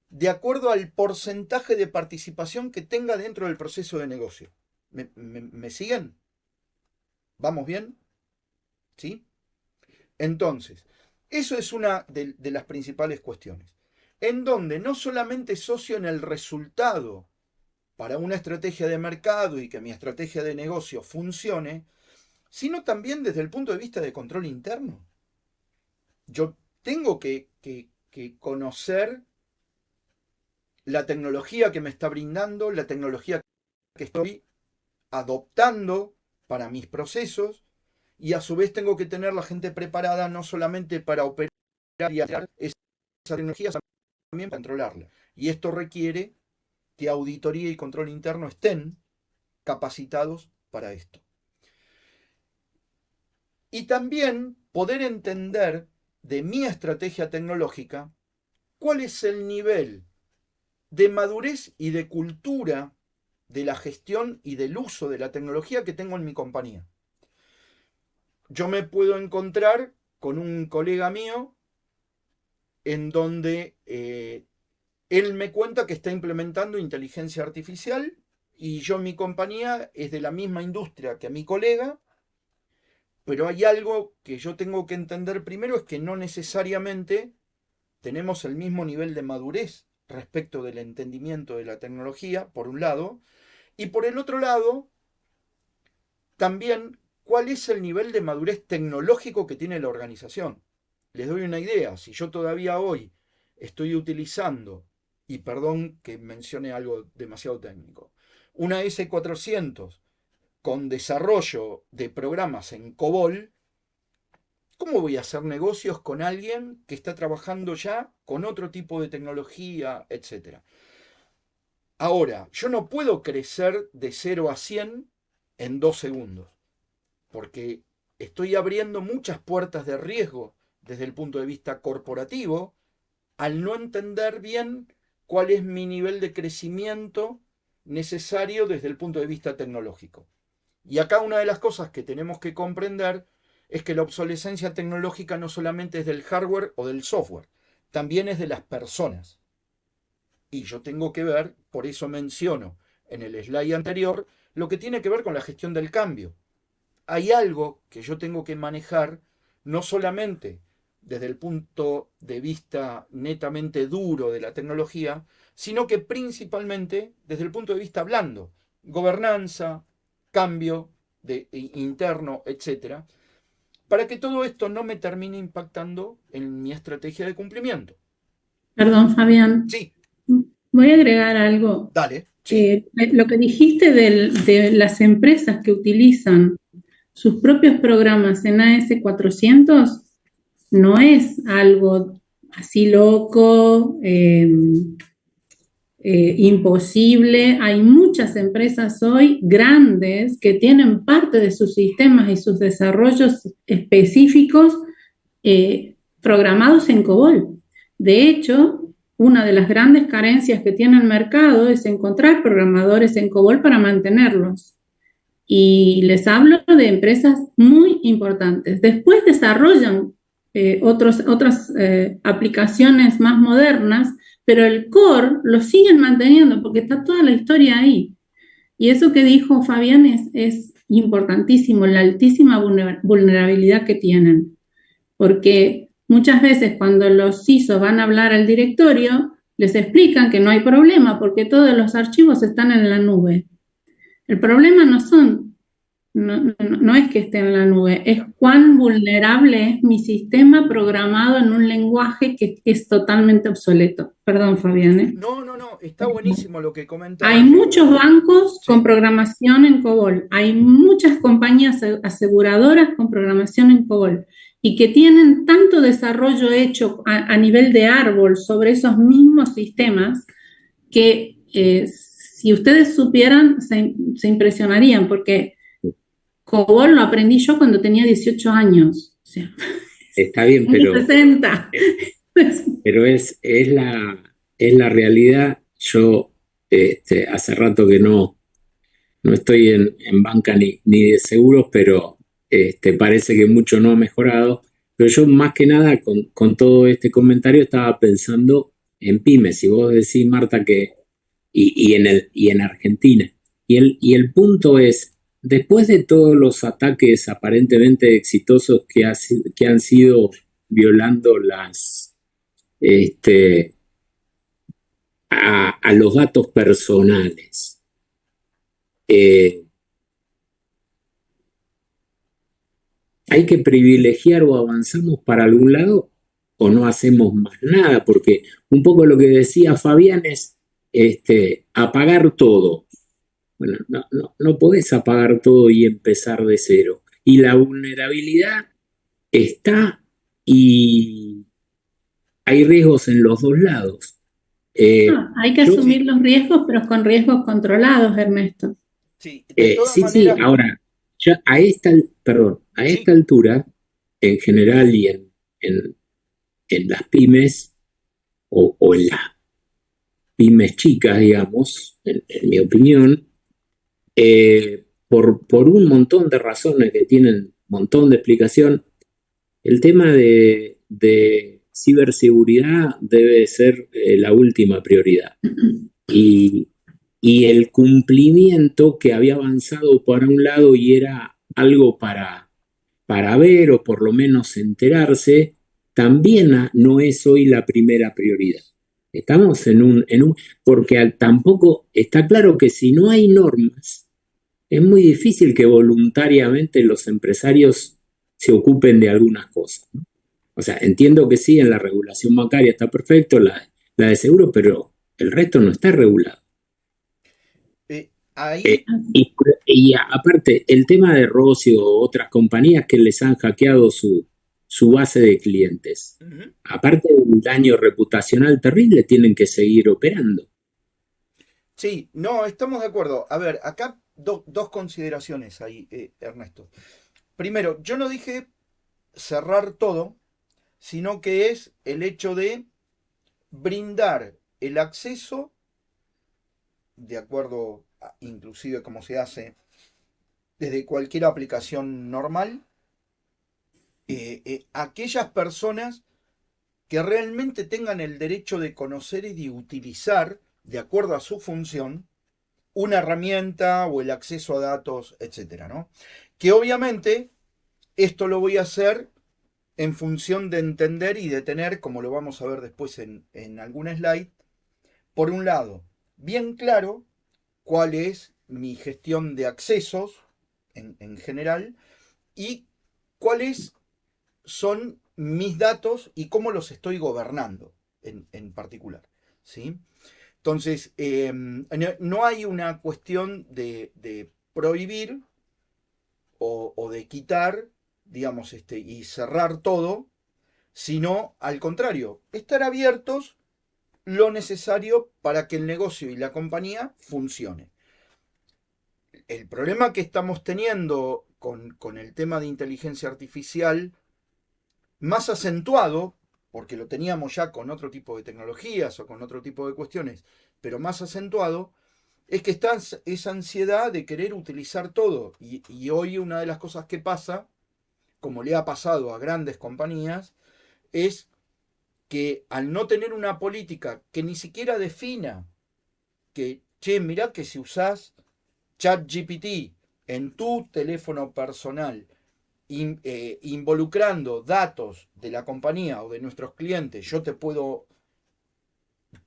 de acuerdo al porcentaje de participación que tenga dentro del proceso de negocio. ¿Me siguen? ¿Vamos bien? ¿Sí? Entonces, eso es una de las principales cuestiones. En donde no solamente socio en el resultado para una estrategia de mercado y que mi estrategia de negocio funcione, sino también desde el punto de vista de control interno. Yo tengo que conocer la tecnología que me está brindando, la tecnología que estoy adoptando para mis procesos, y a su vez tengo que tener la gente preparada no solamente para operar y hacer esas tecnologías, también para controlarla. Y esto requiere que auditoría y control interno estén capacitados para esto. Y también poder entender de mi estrategia tecnológica cuál es el nivel de madurez y de cultura de la gestión y del uso de la tecnología que tengo en mi compañía. Yo me puedo encontrar con un colega mío en donde él me cuenta que está implementando inteligencia artificial y yo en mi compañía es de la misma industria que mi colega, pero hay algo que yo tengo que entender primero, es que no necesariamente tenemos el mismo nivel de madurez respecto del entendimiento de la tecnología, por un lado, y por el otro lado, también cuál es el nivel de madurez tecnológico que tiene la organización. Les doy una idea, si yo todavía hoy estoy utilizando, y perdón que mencione algo demasiado técnico, una S400 con desarrollo de programas en COBOL, ¿cómo voy a hacer negocios con alguien que está trabajando ya con otro tipo de tecnología, etcétera? Ahora, yo no puedo crecer de 0 a 100 en 2 segundos, porque estoy abriendo muchas puertas de riesgo desde el punto de vista corporativo al no entender bien cuál es mi nivel de crecimiento necesario desde el punto de vista tecnológico. Y acá una de las cosas que tenemos que comprender es que la obsolescencia tecnológica no solamente es del hardware o del software, también es de las personas. Y yo tengo que ver, por eso menciono en el slide anterior, lo que tiene que ver con la gestión del cambio. Hay algo que yo tengo que manejar no solamente desde el punto de vista netamente duro de la tecnología, sino que principalmente desde el punto de vista blando, gobernanza, cambio interno, etcétera, para que todo esto no me termine impactando en mi estrategia de cumplimiento. Perdón, Fabián. Sí. Voy a agregar algo. Dale. Sí. Lo que dijiste de las empresas que utilizan sus propios programas en AS400 no es algo así loco, imposible. Hay muchas empresas hoy grandes que tienen parte de sus sistemas y sus desarrollos específicos programados en COBOL. De hecho, una de las grandes carencias que tiene el mercado es encontrar programadores en COBOL para mantenerlos. Y les hablo de empresas muy importantes. Después desarrollan otras aplicaciones más modernas, pero el core lo siguen manteniendo porque está toda la historia ahí. Y eso que dijo Fabián es importantísimo, la altísima vulnerabilidad que tienen. Porque muchas veces cuando los CISO van a hablar al directorio, les explican que no hay problema porque todos los archivos están en la nube. El problema no es que esté en la nube, es cuán vulnerable es mi sistema programado en un lenguaje que es totalmente obsoleto. Perdón, Fabián. No, está buenísimo lo que comentas. Hay muchos bancos con programación en COBOL, hay muchas compañías aseguradoras con programación en COBOL y que tienen tanto desarrollo hecho a nivel de árbol sobre esos mismos sistemas que si ustedes supieran se impresionarían porque COBOL lo aprendí yo cuando tenía 18 años. O sea, está bien, pero 60. Pero es la realidad. Yo hace rato que no estoy en banca ni de seguros, pero parece que mucho no ha mejorado. Pero yo más que nada con todo este comentario estaba pensando en pymes. Si vos decís, Marta, que y en Argentina. Y el punto es, después de todos los ataques aparentemente exitosos que han sido violando a los datos personales, ¿hay que privilegiar o avanzamos para algún lado o no hacemos más nada? Porque un poco lo que decía Fabián es apagar todo. Bueno, no podés apagar todo y empezar de cero. Y la vulnerabilidad está y hay riesgos en los dos lados. Hay que Yo, asumir los riesgos, pero con riesgos controlados, Ernesto. Sí, de todas sí, maneras, ahora, ya a sí, esta altura, en general y en las pymes o en las pymes chicas, digamos, en mi opinión, por un montón de razones que tienen un montón de explicación, el tema de ciberseguridad debe ser la última prioridad. Y, y el cumplimiento que había avanzado para un lado y era algo para ver o por lo menos enterarse, también no es hoy la primera prioridad. Estamos porque tampoco está claro que si no hay normas, es muy difícil que voluntariamente los empresarios se ocupen de algunas cosas, ¿no? O sea, entiendo que sí, en la regulación bancaria está perfecto, la de seguro, pero el resto no está regulado. ahí, Aparte, el tema de Rossi o otras compañías que les han hackeado su base de clientes, ujú, aparte del daño reputacional terrible, tienen que seguir operando. sí, no, estamos de acuerdo. A ver, acá dos consideraciones ahí, Ernesto. Primero, yo no dije cerrar todo, sino que es el hecho de brindar el acceso, de acuerdo a, inclusive como se hace desde cualquier aplicación normal, a aquellas personas que realmente tengan el derecho de conocer y de utilizar, de acuerdo a su función, una herramienta o el acceso a datos, etcétera, ¿no? Que obviamente esto lo voy a hacer en función de entender y de tener, como lo vamos a ver después en algún slide, por un lado, bien claro cuál es mi gestión de accesos en general y cuáles son mis datos y cómo los estoy gobernando en particular. ¿Sí? Entonces, no hay una cuestión de prohibir o de quitar, digamos, y cerrar todo, sino al contrario, estar abiertos lo necesario para que el negocio y la compañía funcione. El problema que estamos teniendo con el tema de inteligencia artificial, más acentuado, porque lo teníamos ya con otro tipo de tecnologías o con otro tipo de cuestiones, pero más acentuado, es que está esa ansiedad de querer utilizar todo. Y hoy una de las cosas que pasa, como le ha pasado a grandes compañías, es que al no tener una política que ni siquiera defina que, che, mirá que si usás ChatGPT en tu teléfono personal, involucrando datos de la compañía o de nuestros clientes, yo te puedo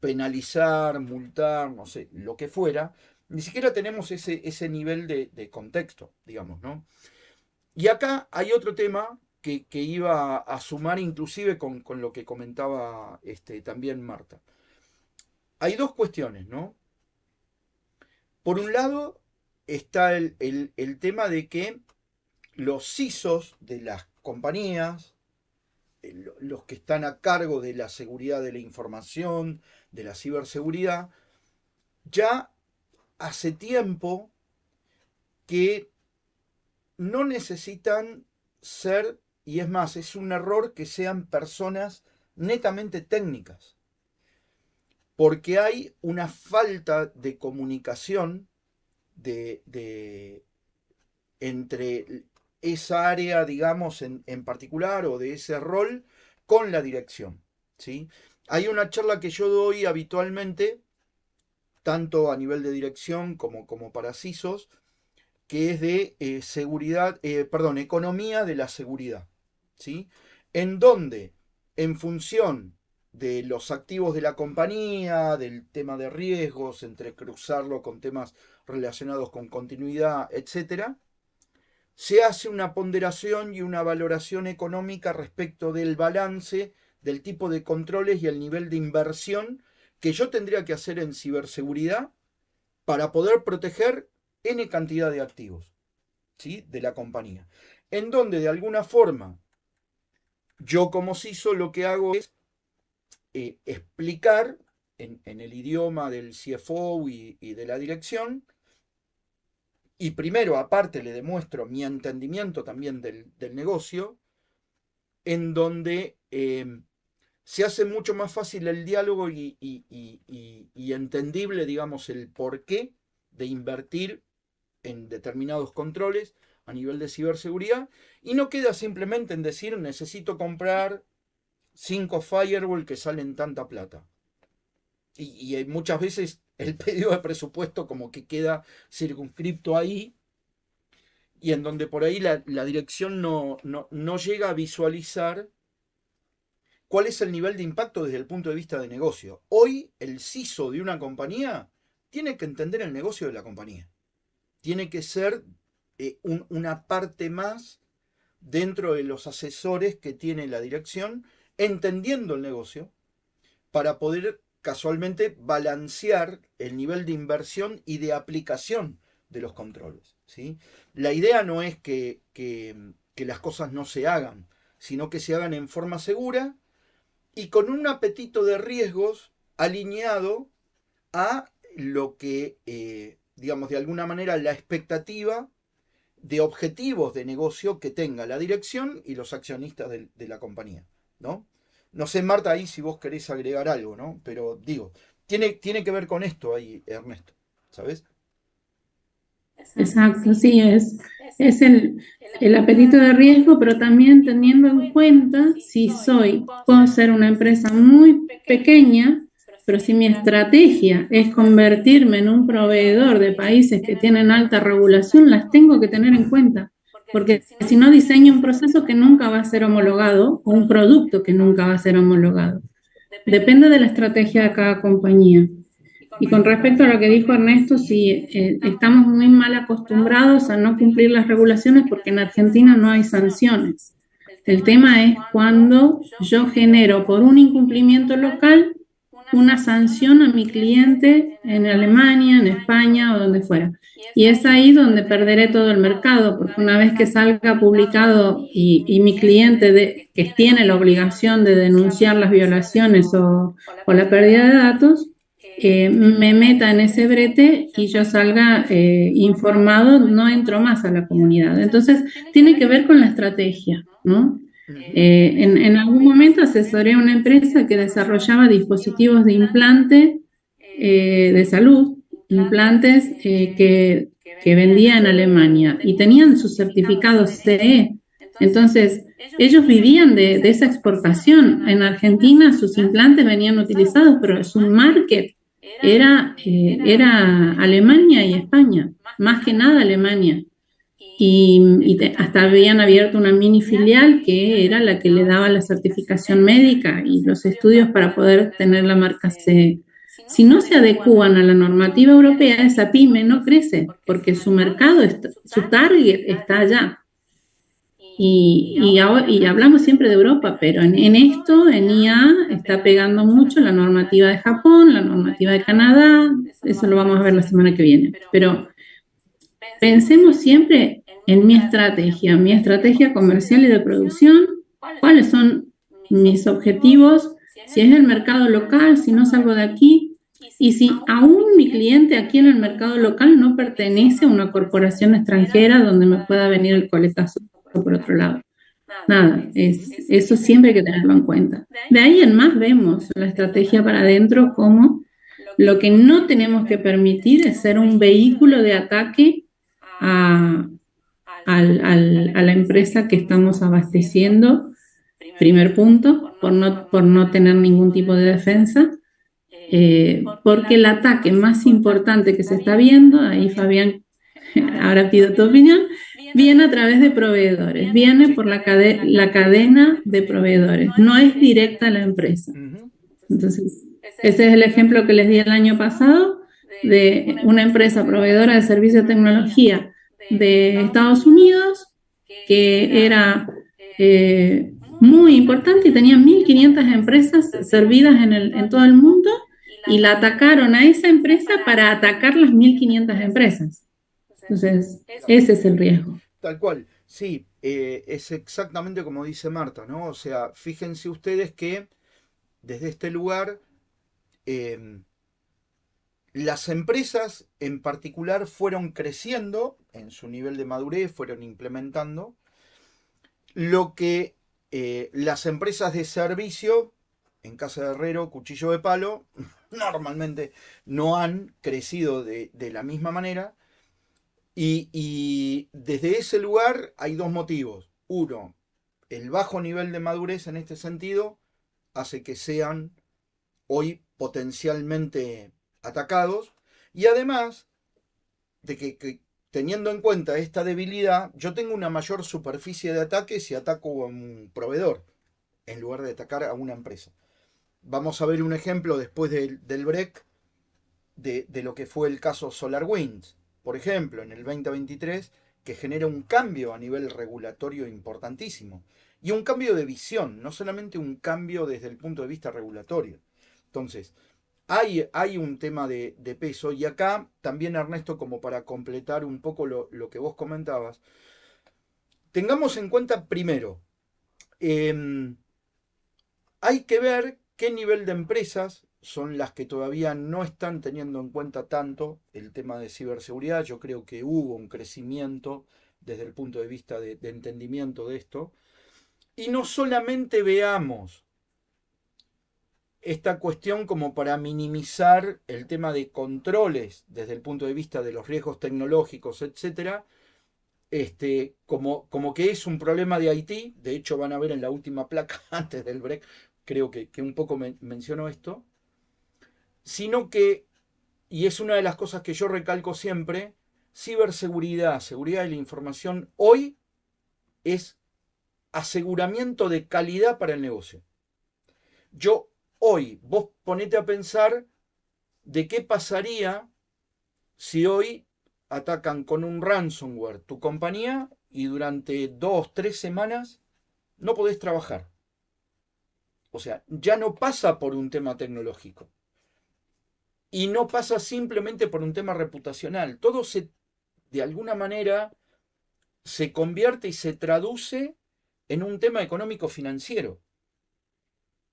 penalizar, multar, no sé, lo que fuera, ni siquiera tenemos ese nivel de contexto, digamos, ¿no? Y acá hay otro tema que iba a sumar inclusive con lo que comentaba también Marta. Hay dos cuestiones, ¿no? Por un lado está el tema de que los CISOs de las compañías, los que están a cargo de la seguridad de la información, de la ciberseguridad, ya hace tiempo que no necesitan ser, y es más, es un error que sean personas netamente técnicas, porque hay una falta de comunicación entre esa área, digamos, en particular o de ese rol con la dirección. ¿Sí? Hay una charla que yo doy habitualmente, tanto a nivel de dirección como para CISOs, que es de seguridad, perdón, economía de la seguridad. ¿Sí? En donde, en función de los activos de la compañía, del tema de riesgos, entre cruzarlo con temas relacionados con continuidad, etcétera, se hace una ponderación y una valoración económica respecto del balance, del tipo de controles y el nivel de inversión que yo tendría que hacer en ciberseguridad para poder proteger N cantidad de activos, ¿sí?, de la compañía, en donde de alguna forma yo como CISO lo que hago es explicar en el idioma del CFO y de la dirección, y primero aparte le demuestro mi entendimiento también del negocio, en donde se hace mucho más fácil el diálogo y entendible, digamos, el porqué de invertir en determinados controles a nivel de ciberseguridad, y no queda simplemente en decir necesito comprar 5 firewall que salen tanta plata. Y muchas veces el pedido de presupuesto como que queda circunscripto ahí, y en donde por ahí la dirección no llega a visualizar cuál es el nivel de impacto desde el punto de vista de negocio. Hoy el CISO de una compañía tiene que entender el negocio de la compañía. Tiene que ser una parte más dentro de los asesores que tiene la dirección, entendiendo el negocio, para poder casualmente balancear el nivel de inversión y de aplicación de los controles, ¿sí? La idea no es que las cosas no se hagan, sino que se hagan en forma segura y con un apetito de riesgos alineado a lo que, digamos, de alguna manera la expectativa de objetivos de negocio que tenga la dirección y los accionistas de la compañía, ¿no? No sé, Marta, ahí si vos querés agregar algo, ¿no? Pero digo, tiene que ver con esto ahí, Ernesto, ¿sabes? Exacto, sí, es el apetito de riesgo, pero también teniendo en cuenta si puedo ser una empresa muy pequeña, pero si mi estrategia es convertirme en un proveedor de países que tienen alta regulación, las tengo que tener en cuenta, porque si no diseño un proceso que nunca va a ser homologado o un producto que nunca va a ser homologado. Depende de la estrategia de cada compañía. Y con respecto a lo que dijo Ernesto, sí, estamos muy mal acostumbrados a no cumplir las regulaciones porque en Argentina no hay sanciones. El tema es cuando yo genero por un incumplimiento local una sanción a mi cliente en Alemania, en España o donde fuera. Y es ahí donde perderé todo el mercado, porque una vez que salga publicado y mi cliente que tiene la obligación de denunciar las violaciones o la pérdida de datos, me meta en ese brete y yo salga informado, no entro más a la comunidad. Entonces, tiene que ver con la estrategia, ¿no? En algún momento asesoré a una empresa que desarrollaba dispositivos de implante de salud, implantes que vendía en Alemania y tenían sus certificados CE. Entonces, ellos vivían de esa exportación. En Argentina sus implantes venían utilizados, pero su market era Alemania y España, más que nada Alemania. Y hasta habían abierto una mini filial que era la que le daba la certificación médica y los estudios para poder tener la marca CE. Si no se adecúan a la normativa europea, esa pyme no crece porque su mercado, su target está allá. Y hablamos siempre de Europa, pero en esto, en IA, está pegando mucho la normativa de Japón, la normativa de Canadá, eso lo vamos a ver la semana que viene. Pero pensemos siempre en mi estrategia comercial y de producción, cuáles son mis objetivos, si es el mercado local, si no salgo de aquí, y si aún mi cliente aquí en el mercado local no pertenece a una corporación extranjera donde me pueda venir el coletazo por otro lado. Nada, eso siempre hay que tenerlo en cuenta. De ahí en más vemos la estrategia para adentro como lo que no tenemos que permitir es ser un vehículo de ataque a la empresa que estamos abasteciendo, primer punto, por no tener ningún tipo de defensa, porque el ataque más importante que se está viendo, ahí Fabián, ahora pido tu opinión, viene a través de proveedores, viene por la cadena de proveedores, no es directa a la empresa. Entonces, ese es el ejemplo que les di el año pasado de una empresa proveedora de servicios de tecnología de Estados Unidos que era muy importante y tenía 1.500 empresas servidas en todo el mundo y la atacaron a esa empresa para atacar las 1.500 empresas. Entonces, ese es el riesgo. Tal cual, sí, es exactamente como dice Marta, ¿no? O sea, fíjense ustedes que desde este lugar eh, las empresas en particular fueron creciendo en su nivel de madurez, fueron implementando lo que las empresas de servicio, en casa de herrero, cuchillo de palo, normalmente no han crecido de la misma manera. Y desde ese lugar hay dos motivos. Uno, el bajo nivel de madurez en este sentido hace que sean hoy potencialmente atacados. Y además de que teniendo en cuenta esta debilidad, yo tengo una mayor superficie de ataque si ataco a un proveedor en lugar de atacar a una empresa. Vamos a ver un ejemplo después del break de lo que fue el caso SolarWinds, por ejemplo, en el 2023, que genera un cambio a nivel regulatorio importantísimo. Y un cambio de visión, no solamente un cambio desde el punto de vista regulatorio. Entonces, hay un tema de peso y acá también, Ernesto, como para completar un poco lo que vos comentabas, tengamos en cuenta primero, hay que ver qué nivel de empresas son las que todavía no están teniendo en cuenta tanto el tema de ciberseguridad. Yo creo que hubo un crecimiento desde el punto de vista de entendimiento de esto. Y no solamente veamos esta cuestión como para minimizar el tema de controles desde el punto de vista de los riesgos tecnológicos, etcétera, como que es un problema de Haití. De hecho, van a ver en la última placa antes del break, creo que un poco menciono esto, sino que, y es una de las cosas que yo recalco siempre, ciberseguridad, seguridad de la información, hoy es aseguramiento de calidad para el negocio. Yo hoy, vos ponete a pensar de qué pasaría si hoy atacan con un ransomware tu compañía y durante 2, 3 semanas no podés trabajar. O sea, ya no pasa por un tema tecnológico. Y no pasa simplemente por un tema reputacional. Todo de alguna manera, se convierte y se traduce en un tema económico-financiero.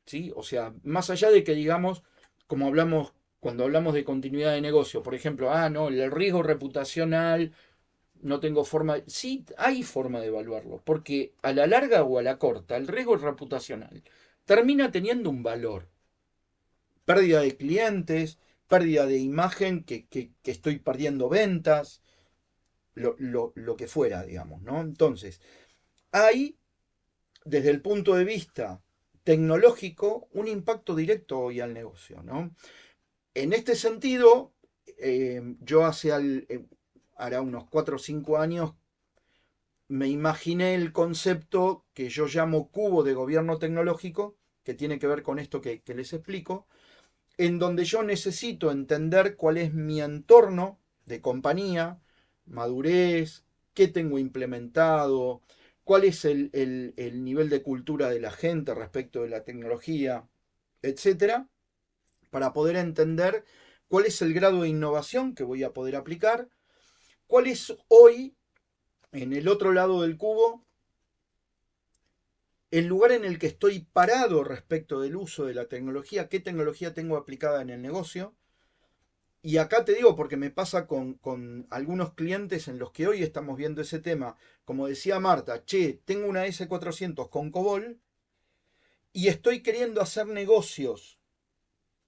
¿Sí? O sea, más allá de que digamos, como hablamos cuando hablamos de continuidad de negocio, por ejemplo, no, el riesgo reputacional, no tengo forma. Sí, hay forma de evaluarlo, porque a la larga o a la corta, el riesgo reputacional termina teniendo un valor. Pérdida de clientes, pérdida de imagen, que estoy perdiendo ventas, lo que fuera, digamos, ¿no? Entonces, hay, desde el punto de vista tecnológico, un impacto directo hoy al negocio, ¿no? En este sentido, yo hará unos 4 o 5 años, me imaginé el concepto que yo llamo cubo de gobierno tecnológico, que tiene que ver con esto que les explico, en donde yo necesito entender cuál es mi entorno de compañía, madurez, qué tengo implementado, cuál es el nivel de cultura de la gente respecto de la tecnología, etcétera, para poder entender cuál es el grado de innovación que voy a poder aplicar, cuál es hoy, en el otro lado del cubo, el lugar en el que estoy parado respecto del uso de la tecnología, qué tecnología tengo aplicada en el negocio. Y acá te digo, porque me pasa con algunos clientes en los que hoy estamos viendo ese tema, como decía Marta, tengo una S400 con COBOL y estoy queriendo hacer negocios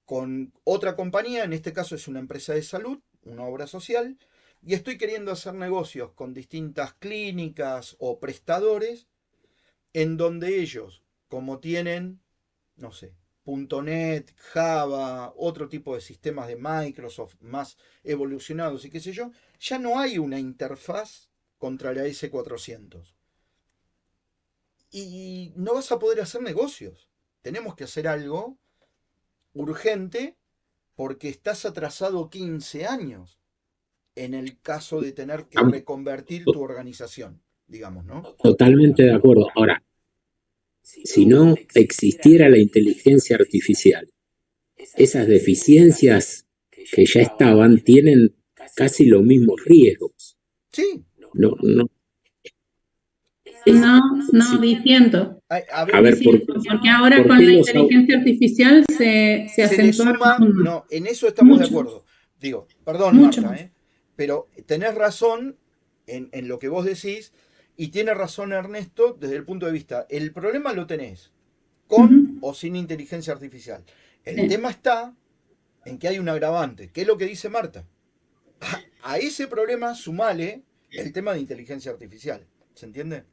con otra compañía, en este caso es una empresa de salud, una obra social, y estoy queriendo hacer negocios con distintas clínicas o prestadores, en donde ellos, como tienen, no sé, .NET, Java, otro tipo de sistemas de Microsoft más evolucionados y qué sé yo, ya no hay una interfaz contra la S400. Y no vas a poder hacer negocios. Tenemos que hacer algo urgente porque estás atrasado 15 años en el caso de tener que reconvertir tu organización, digamos, ¿no? Totalmente de acuerdo. Ahora, si no existiera la inteligencia artificial, esas deficiencias que ya estaban tienen casi los mismos riesgos. Sí, No, no. No, no, Sí. disiento. a A ver, ver, Disiento, porque ahora por con qué la los inteligencia artificial se se le acentuaron suma, aún más, no, en eso estamos de mucho, acuerdo. Digo, perdón mucho Marta, más. pero tenés razón en lo que vos decís y tiene razón Ernesto desde el punto de vista, el problema lo tenés con Ujú, o sin inteligencia artificial. El sí. tema está en que hay un agravante, que es lo que dice Marta. A ese problema sumale el tema de inteligencia artificial. ¿Se entiende?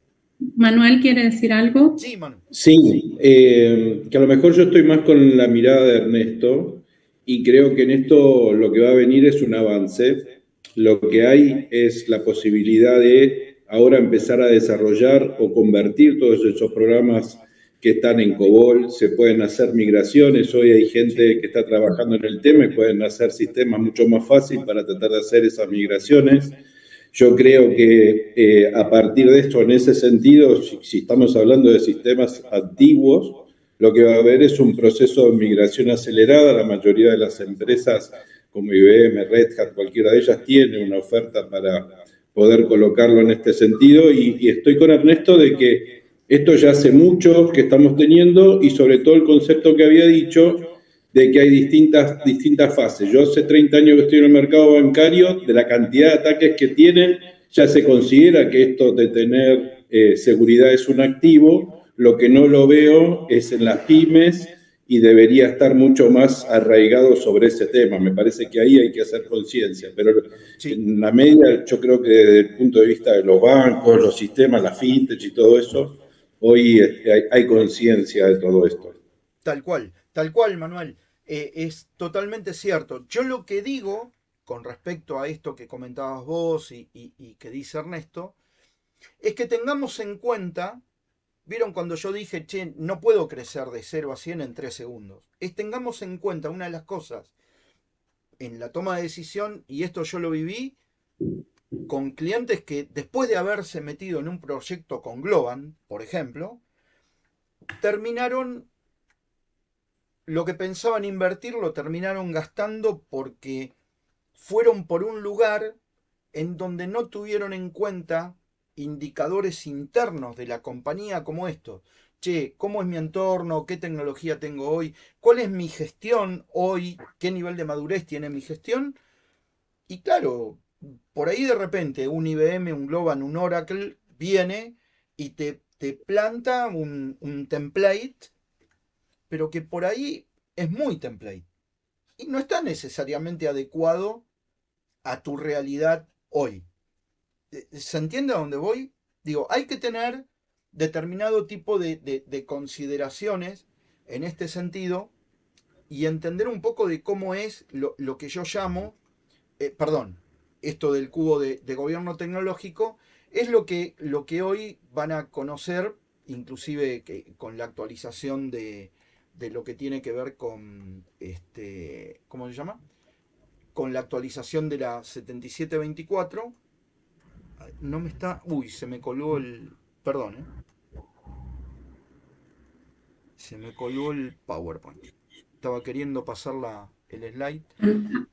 Manuel quiere decir algo. Sí, Manu. Sí, que a lo mejor yo estoy más con la mirada de Ernesto y creo que en esto lo que va a venir es un avance. Lo que hay es la posibilidad de ahora empezar a desarrollar o convertir todos esos programas que están en COBOL. Se pueden hacer migraciones. Hoy hay gente Sí, que está trabajando en el tema y pueden hacer sistemas mucho más fáciles para tratar de hacer esas migraciones. Yo creo que a partir de esto, en ese sentido, si estamos hablando de sistemas antiguos, lo que va a haber es un proceso de migración acelerada. La mayoría de las empresas, como IBM, Red Hat, cualquiera de ellas, tiene una oferta para poder colocarlo en este sentido. Y estoy con Ernesto de que esto ya hace mucho que estamos teniendo y sobre todo el concepto que había dicho de que hay distintas fases. Yo hace 30 años que estoy en el mercado bancario, de la cantidad de ataques que tienen, ya se considera que esto de tener seguridad es un activo. Lo que no lo veo es en las pymes y debería estar mucho más arraigado sobre ese tema. Me parece que ahí hay que hacer conciencia, pero sí, en la media yo creo que desde el punto de vista de los bancos, los sistemas, la fintech y todo eso, hoy hay conciencia de todo esto. tal cual, Manuel. Es totalmente cierto. Yo lo que digo con respecto a esto que comentabas vos y que dice Ernesto, es que tengamos en cuenta, vieron cuando yo dije, che, no puedo crecer de 0 a 100 en 3 segundos. Es tengamos en cuenta una de las cosas en la toma de decisión, y esto yo lo viví con clientes que después de haberse metido en un proyecto con Globan, por ejemplo, terminaron lo que pensaban invertir, lo terminaron gastando porque fueron por un lugar en donde no tuvieron en cuenta indicadores internos de la compañía como estos. Che, ¿cómo es mi entorno? ¿Qué tecnología tengo hoy? ¿Cuál es mi gestión hoy? ¿Qué nivel de madurez tiene mi gestión? Y claro, por ahí de repente un IBM, un Globan, un Oracle viene y te planta un template, pero que por ahí es muy template. Y no está necesariamente adecuado a tu realidad hoy. ¿Se entiende a dónde voy? Digo, hay que tener determinado tipo de consideraciones en este sentido y entender un poco de cómo es lo que yo llamo, perdón, esto del cubo de gobierno tecnológico, es lo que hoy van a conocer, inclusive con la actualización de lo que tiene que ver con, ¿cómo se llama? Con la actualización de la 7724. No me está. Uy, se me colgó el. Perdón, ¿eh? Se me colgó el PowerPoint. Estaba queriendo pasar el slide.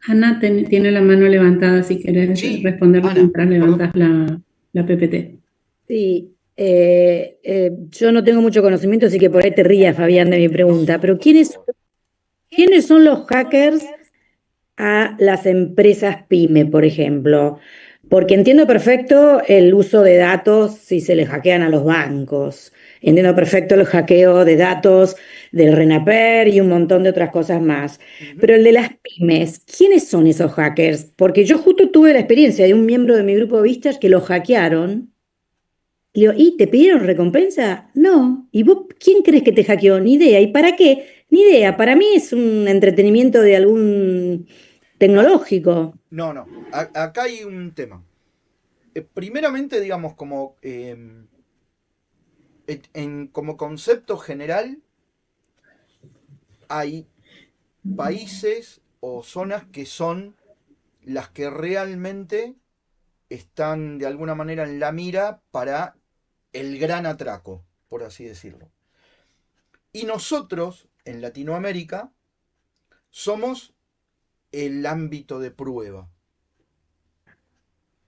Ana tiene la mano levantada si querés Sí, responderle Ana, mientras perdón. levantas la PPT. Sí, yo no tengo mucho conocimiento, así que por ahí te rías, Fabián, de mi pregunta, pero Por favor. ¿quiénes son los hackers a las empresas pyme, por ejemplo? Porque entiendo perfecto el uso de datos si se le hackean a los bancos. Entiendo perfecto el hackeo de datos del RENAPER y un montón de otras cosas más. Ujú. Pero el de las pymes, ¿quiénes son esos hackers? Porque yo justo tuve la experiencia de un miembro de mi grupo de vistas que lo hackearon. Y le digo, ¿y te pidieron recompensa? No. ¿Y vos quién crees que te hackeó? Ni idea. ¿Y para qué? Ni idea. Para mí es un entretenimiento de algún No, tecnológico. no, no. Acá hay un tema. Primeramente, digamos, como concepto general, hay países o zonas que son las que realmente están de alguna manera en la mira para el gran atraco, por así decirlo. Y nosotros, en Latinoamérica, somos el ámbito de prueba.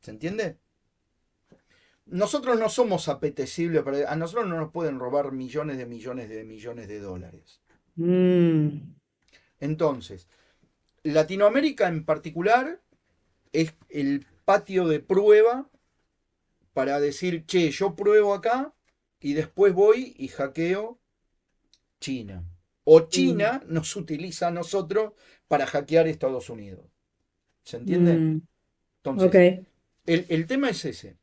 ¿Se entiende? nosotros no somos apetecibles, a nosotros no nos pueden robar millones de millones de millones de dólares. Mm, Entonces, Latinoamérica en particular es el patio de prueba para decir, che, yo pruebo acá y después voy y hackeo China. O mm, China nos utiliza a nosotros para hackear Estados Unidos. ¿Se entiende? mm, ok. Entonces, el tema es ese.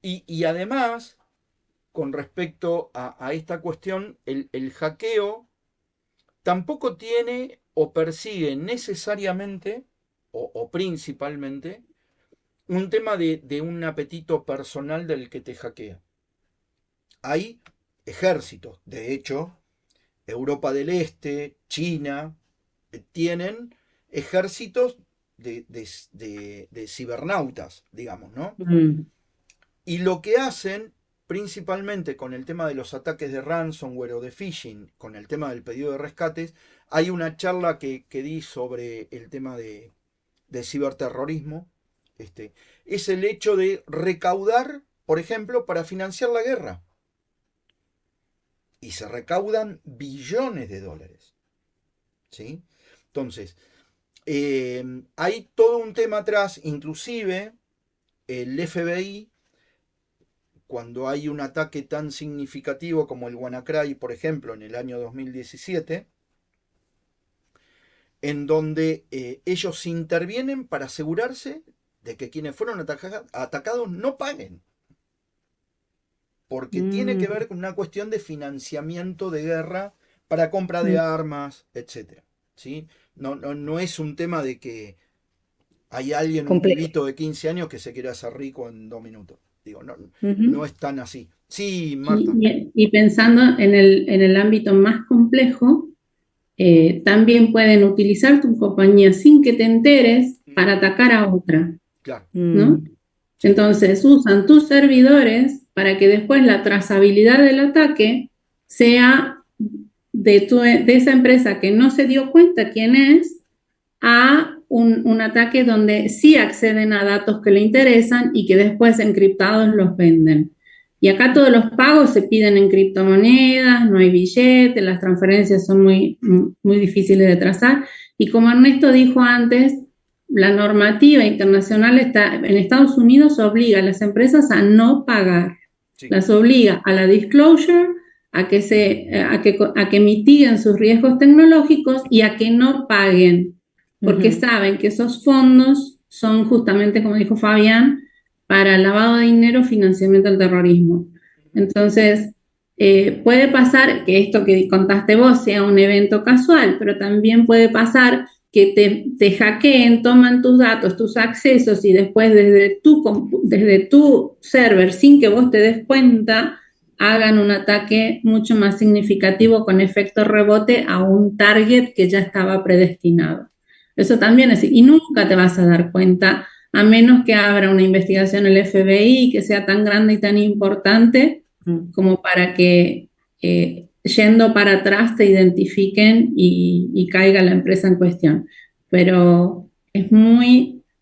Y además, con respecto a esta cuestión, el hackeo tampoco tiene o persigue necesariamente o principalmente un tema de un apetito personal del que te hackea. Hay ejércitos, de hecho, Europa del Este, China, tienen ejércitos de cibernautas, digamos, ¿no? Mm, Y lo que hacen, principalmente con el tema de los ataques de ransomware o de phishing, con el tema del pedido de rescates, hay una charla que di sobre el tema de ciberterrorismo, es el hecho de recaudar, por ejemplo, para financiar la guerra. Y se recaudan billones de dólares. ¿Sí? Entonces, hay todo un tema atrás, inclusive el FBI, cuando hay un ataque tan significativo como el WannaCry, por ejemplo, en el año 2017, en donde ellos intervienen para asegurarse de que quienes fueron atacados no paguen. Porque tiene que mm, ver con una cuestión de financiamiento de guerra para compra de mm, armas, etc. ¿Sí? No es un tema de que hay alguien, un complejo. pibito de 15 años que se quiere hacer rico en 2 minutos. Digo, no Ujú. es tan así. Sí, Marta. Y pensando en el ámbito más complejo, también pueden utilizar tu compañía sin que te enteres para atacar a otra, Claro, ¿no? Mm, sí. Entonces usan tus servidores para que después la trazabilidad del ataque sea de esa empresa que no se dio cuenta quién es a un ataque donde sí acceden a datos que le interesan y que después encriptados los venden. Y acá todos los pagos se piden en criptomonedas, no hay billetes, las transferencias son muy difíciles de trazar. Y como Ernesto dijo antes, la normativa internacional está, en Estados Unidos obliga a las empresas a no pagar, Sí. las obliga a la disclosure, a que mitiguen sus riesgos tecnológicos y a que no paguen, porque ujú. saben que esos fondos son justamente, como dijo Fabián, para lavado de dinero, financiamiento del terrorismo. Entonces, puede pasar que esto que contaste vos sea un evento casual, pero también puede pasar que te hackeen, toman tus datos, tus accesos y después desde tu server, sin que vos te des cuenta, hagan un ataque mucho más significativo con efecto rebote a un target que ya estaba predestinado. Eso también es, y nunca te vas a dar cuenta, a menos que abra una investigación el FBI que sea tan grande y tan importante Mm. como para que yendo para atrás te identifiquen y caiga la empresa en cuestión. Pero es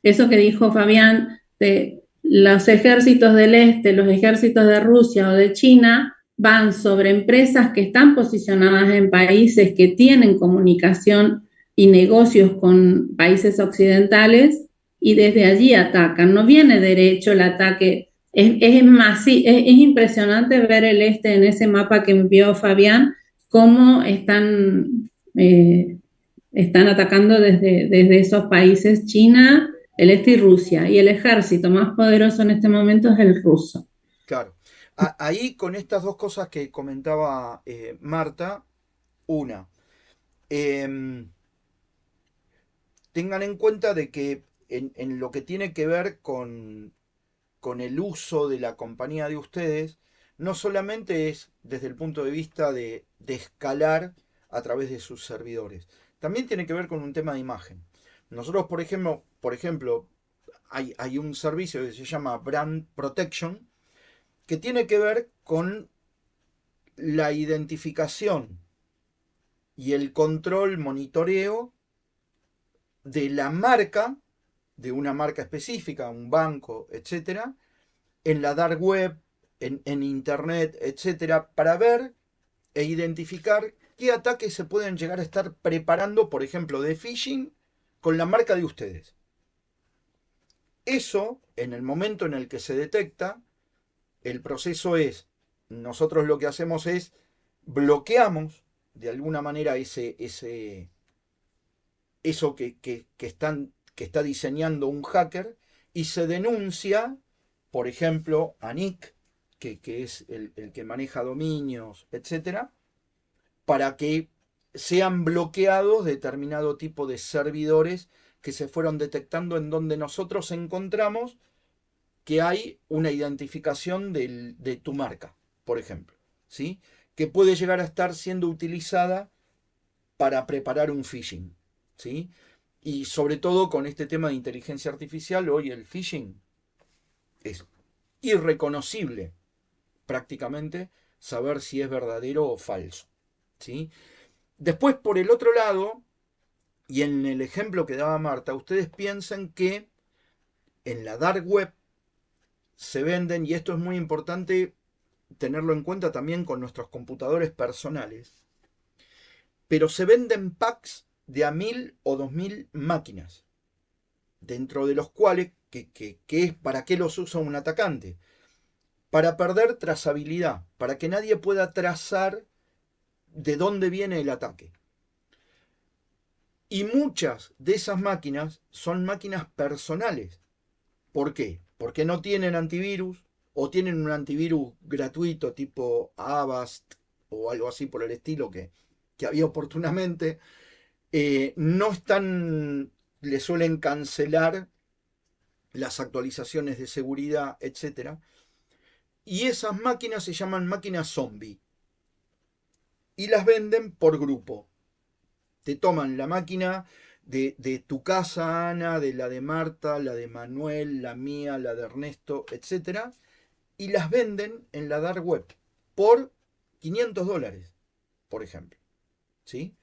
eso que dijo Fabián, de los ejércitos del este, los ejércitos de Rusia o de China, van sobre empresas que están posicionadas en países que tienen comunicación y negocios con países occidentales y desde allí atacan. No viene derecho el ataque. Es impresionante ver el este en ese mapa que envió Fabián, cómo están atacando desde esos países, China, el este y Rusia. Y el ejército más poderoso en este momento es el ruso. Claro. Ahí con estas dos cosas que comentaba Marta, una, em, tengan en cuenta de que en lo que tiene que ver con el uso de la compañía de ustedes, no solamente es desde el punto de vista de escalar a través de sus servidores, también tiene que ver con un tema de imagen. Nosotros, por ejemplo hay un servicio que se llama Brand Protection, que tiene que ver con la identificación y el control, monitoreo de la marca, de una marca específica, un banco, etcétera, en la dark web, en internet, etcétera, para ver e identificar qué ataques se pueden llegar a estar preparando, por ejemplo, de phishing con la marca de ustedes. Eso, en el momento en el que se detecta, el proceso es, nosotros lo que hacemos es bloqueamos de alguna manera eso que está diseñando un hacker y se denuncia, por ejemplo, a Nick, que es el que maneja dominios, etcétera, para que sean bloqueados determinado tipo de servidores que se fueron detectando en donde nosotros encontramos que hay una identificación de tu marca, por ejemplo, ¿sí? Que puede llegar a estar siendo utilizada para preparar un phishing, ¿sí? Y sobre todo con este tema de inteligencia artificial, hoy el phishing es irreconocible prácticamente saber si es verdadero o falso, ¿sí? Después, por el otro lado, y en el ejemplo que daba Marta, ustedes piensan que en la dark web se venden, y esto es muy importante tenerlo en cuenta también con nuestros computadores personales, pero se venden packs de a 1000 o 2000 máquinas, dentro de los cuales, que es para qué los usa un atacante, para perder trazabilidad, para que nadie pueda trazar de dónde viene el ataque. Y muchas de esas máquinas son máquinas personales. ¿Por qué? Porque no tienen antivirus o tienen un antivirus gratuito tipo Avast o algo así por el estilo que había oportunamente. No están, le suelen cancelar las actualizaciones de seguridad, etc. Y esas máquinas se llaman máquinas zombie. Y las venden por grupo. Te toman la máquina de tu casa, Ana, de la de Marta, la de Manuel, la mía, la de Ernesto, etc. Y las venden en la dark web por $500, por ejemplo. ¿Sí?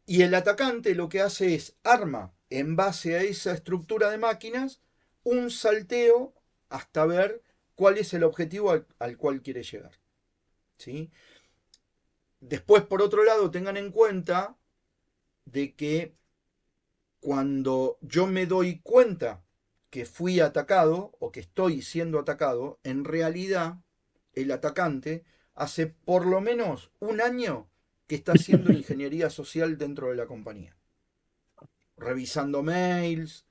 Y el atacante lo que hace es arma en base a esa estructura de máquinas un salteo hasta ver cuál es el objetivo al cual quiere llegar. ¿Sí? Después, por otro lado, tengan en cuenta de que cuando yo me doy cuenta que fui atacado o que estoy siendo atacado, en realidad el atacante hace por lo menos un año que está haciendo ingeniería social dentro de la compañía. Revisando mails,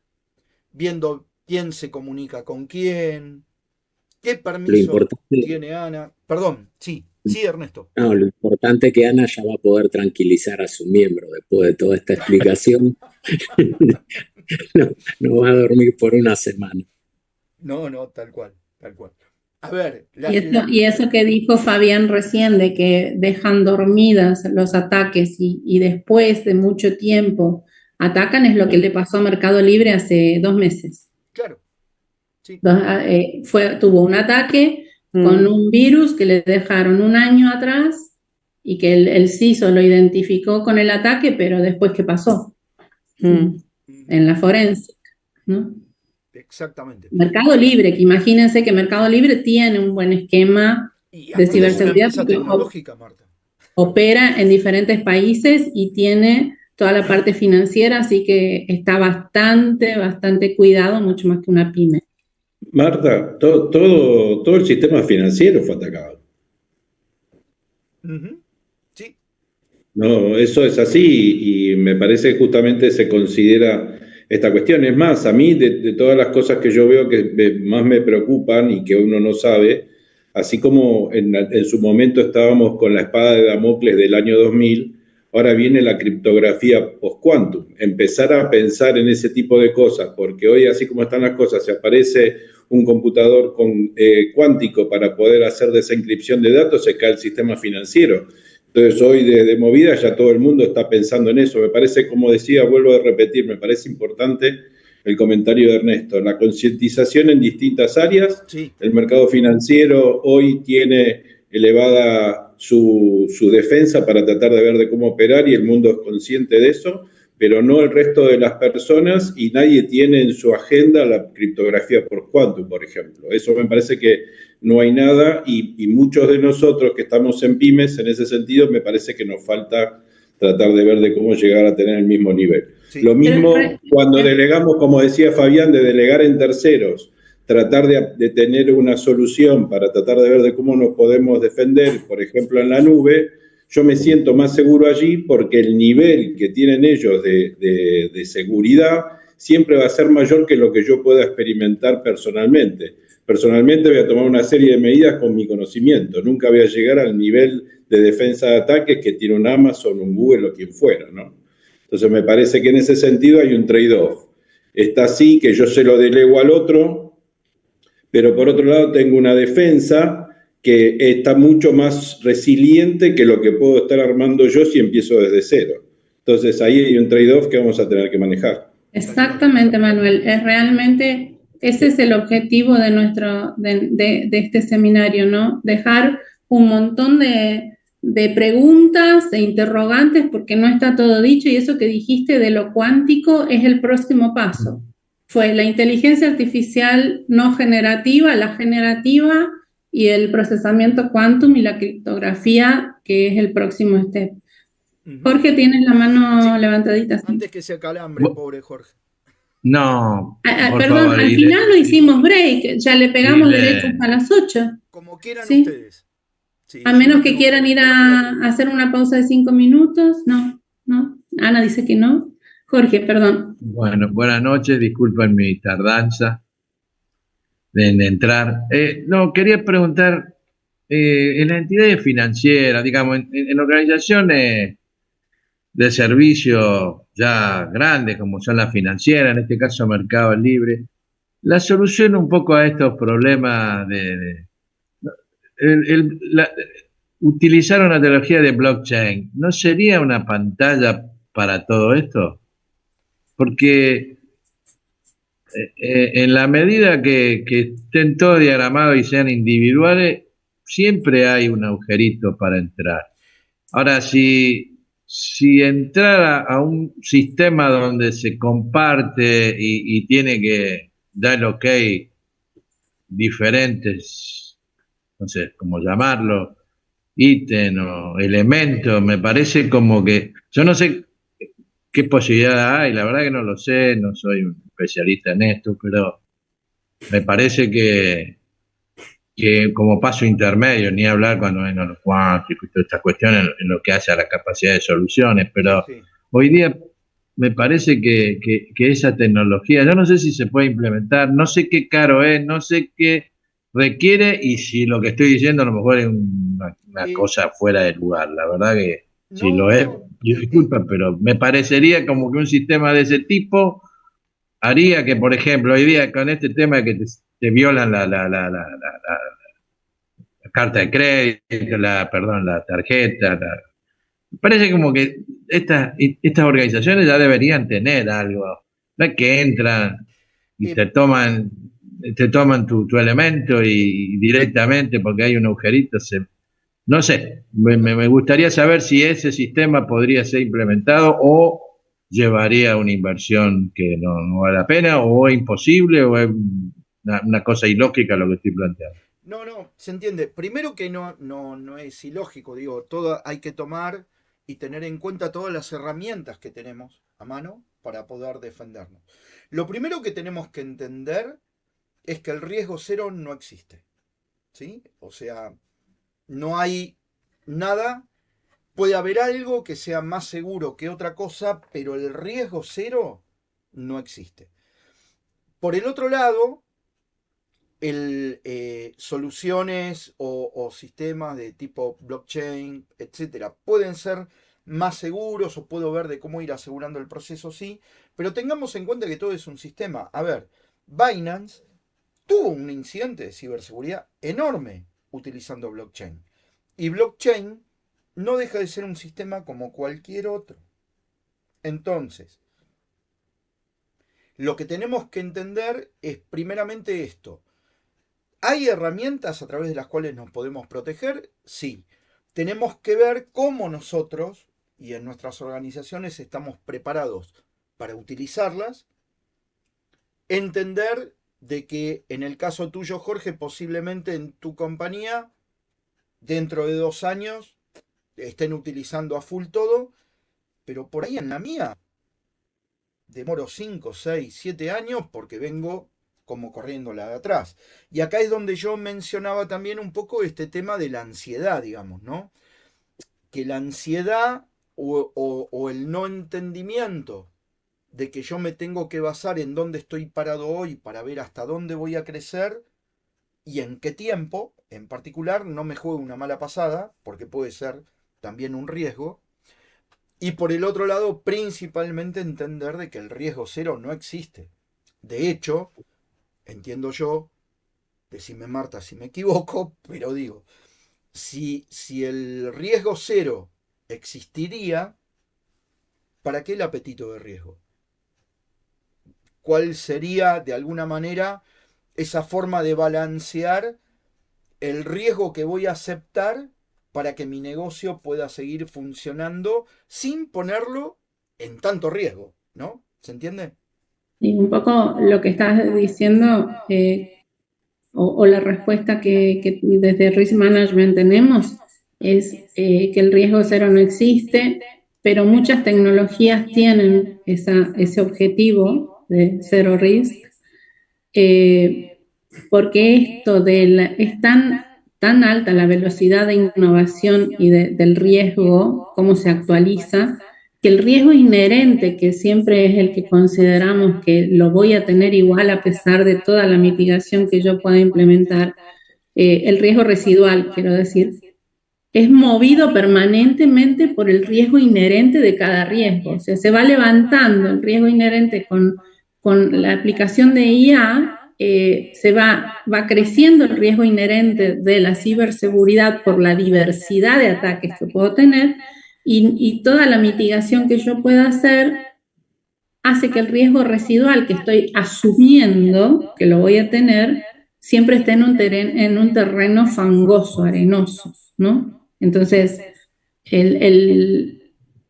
viendo quién se comunica con quién, qué permiso tiene Ana. Perdón, sí, Ernesto. No, lo importante es que Ana ya va a poder tranquilizar a su miembro después de toda esta explicación. No va a dormir por una semana. No, tal cual. A ver. Y eso que dijo Fabián recién, de que dejan dormidas los ataques y después de mucho tiempo atacan, es lo que le pasó a Mercado Libre hace 2 meses. Claro. Sí. Tuvo un ataque con un virus que le dejaron un año atrás y que el CISO lo identificó con el ataque, pero después, ¿qué pasó? En la forense, ¿no? Exactamente. Mercado Libre, que imagínense que Mercado Libre tiene un buen esquema de ciberseguridad tecnológica, Marta. Opera en diferentes países y tiene toda la parte financiera, así que está bastante cuidado, mucho más que una pyme. Marta, todo el sistema financiero fue atacado. Sí. No, eso es así y me parece que justamente se considera esta cuestión. Es más, a mí de todas las cosas que yo veo que más me preocupan y que uno no sabe, así como en su momento estábamos con la espada de Damocles del año 2000, ahora viene la criptografía post-quantum. Empezar a pensar en ese tipo de cosas, porque hoy, así como están las cosas, se aparece un computador cuántico para poder hacer desencripción de datos, se cae el sistema financiero. Entonces hoy de movida ya todo el mundo está pensando en eso. Me parece, como decía, vuelvo a repetir, me parece importante el comentario de Ernesto. La concientización en distintas áreas. Sí. El mercado financiero hoy tiene elevada su defensa para tratar de ver de cómo operar y el mundo es consciente de eso. pero no el resto de las personas, y nadie tiene en su agenda la criptografía por quantum, por ejemplo. Eso me parece que no hay nada, y muchos de nosotros que estamos en pymes, en ese sentido, me parece que nos falta tratar de ver de cómo llegar a tener el mismo nivel. Sí. Lo mismo cuando delegamos, como decía Fabián, de delegar en terceros, tratar de tener una solución para tratar de ver de cómo nos podemos defender, por ejemplo, en la nube. Yo me siento más seguro allí porque el nivel que tienen ellos de seguridad siempre va a ser mayor que lo que yo pueda experimentar personalmente. Personalmente voy a tomar una serie de medidas con mi conocimiento. Nunca voy a llegar al nivel de defensa de ataques que tiene un Amazon, un Google o quien fuera, ¿no? Entonces me parece que en ese sentido hay un trade-off. Está así que yo se lo delego al otro, pero por otro lado tengo una defensa que está mucho más resiliente que lo que puedo estar armando yo si empiezo desde cero. Entonces ahí hay un trade-off que vamos a tener que manejar. Exactamente, Manuel. Ese es el objetivo de este seminario, ¿no? Dejar un montón de preguntas, de interrogantes, porque no está todo dicho, y eso que dijiste de lo cuántico es el próximo paso. Fue la inteligencia artificial no generativa, la generativa, y el procesamiento quantum y la criptografía, que es el próximo step. Jorge, tienes la mano levantadita. ¿Sí? Antes que se acalambre, pobre Jorge. No, perdón, favor, al final no hicimos break, ya le pegamos derecho hasta las 8. Como quieran ¿Sí? ustedes. Sí, a menos que quieran ir a hacer una pausa de 5 minutos. No. Ana dice que no. Jorge, perdón. Bueno, buenas noches, disculpen mi tardanza en entrar. No, quería preguntar, en las entidades financieras, digamos, en organizaciones de servicio ya grandes, como son las financieras, en este caso Mercado Libre, la solución un poco a estos problemas utilizar una tecnología de blockchain, ¿no sería una pantalla para todo esto? Porque en la medida que estén todos diagramados y sean individuales, siempre hay un agujerito para entrar. Ahora, si entrara a un sistema donde se comparte y tiene que dar el ok diferentes, no sé cómo llamarlo, ítem o elementos, me parece como que, yo no sé qué posibilidad hay, la verdad que no lo sé, no soy un especialista en esto, pero me parece que como paso intermedio, ni hablar cuando ven los cuánticos y todas estas cuestiones en lo que hace a la capacidad de soluciones, pero sí. Hoy día me parece que esa tecnología, yo no sé si se puede implementar, no sé qué caro es, no sé qué requiere, y si lo que estoy diciendo a lo mejor es una cosa fuera de lugar, la verdad que no, si lo es, disculpa, pero me parecería como que un sistema de ese tipo haría que, por ejemplo, hoy día con este tema de que te violan la carta de crédito, la tarjeta, me parece como que estas organizaciones ya deberían tener algo, no es que entran y te toman tu elemento y directamente porque hay un agujerito, no sé, me gustaría saber si ese sistema podría ser implementado o llevaría una inversión que no vale la pena, o es imposible, o es una cosa ilógica lo que estoy planteando. No, se entiende. Primero que no es ilógico, digo, todo hay que tomar y tener en cuenta todas las herramientas que tenemos a mano para poder defendernos. Lo primero que tenemos que entender es que el riesgo cero no existe, ¿sí? O sea, no hay nada, puede haber algo que sea más seguro que otra cosa, pero el riesgo cero no existe. Por el otro lado, soluciones o sistemas de tipo blockchain, etcétera, pueden ser más seguros o puedo ver de cómo ir asegurando el proceso, sí, pero tengamos en cuenta que todo es un sistema. A ver, Binance tuvo un incidente de ciberseguridad enorme utilizando blockchain. Y blockchain no deja de ser un sistema como cualquier otro. Entonces, lo que tenemos que entender es primeramente esto. ¿Hay herramientas a través de las cuales nos podemos proteger? Sí. Tenemos que ver cómo nosotros y en nuestras organizaciones estamos preparados para utilizarlas, entender de que en el caso tuyo, Jorge, posiblemente en tu compañía, dentro de 2 años, estén utilizando a full todo, pero por ahí en la mía demoro 5, 6, 7 años porque vengo como corriendo la de atrás. Y acá es donde yo mencionaba también un poco este tema de la ansiedad, digamos, ¿no? Que la ansiedad o el no entendimiento de que yo me tengo que basar en dónde estoy parado hoy para ver hasta dónde voy a crecer y en qué tiempo, en particular, no me juegue una mala pasada, porque puede ser también un riesgo. Y por el otro lado, principalmente entender de que el riesgo cero no existe. De hecho, entiendo yo, decime Marta si me equivoco, pero digo, si el riesgo cero existiría, ¿para qué el apetito de riesgo? ¿Cuál sería, de alguna manera, esa forma de balancear el riesgo que voy a aceptar para que mi negocio pueda seguir funcionando sin ponerlo en tanto riesgo? ¿No? ¿Se entiende? Y un poco lo que estás diciendo, o la respuesta que desde Risk Management tenemos, es que el riesgo cero no existe, pero muchas tecnologías tienen ese objetivo de cero risk, porque es tan alta la velocidad de innovación y del riesgo, cómo se actualiza, que el riesgo inherente, que siempre es el que consideramos que lo voy a tener igual a pesar de toda la mitigación que yo pueda implementar, el riesgo residual, quiero decir, es movido permanentemente por el riesgo inherente de cada riesgo. O sea, se va levantando el riesgo inherente con la aplicación de IA, va creciendo el riesgo inherente de la ciberseguridad por la diversidad de ataques que puedo tener y toda la mitigación que yo pueda hacer hace que el riesgo residual que estoy asumiendo que lo voy a tener siempre esté en un terreno fangoso, arenoso, ¿no? Entonces,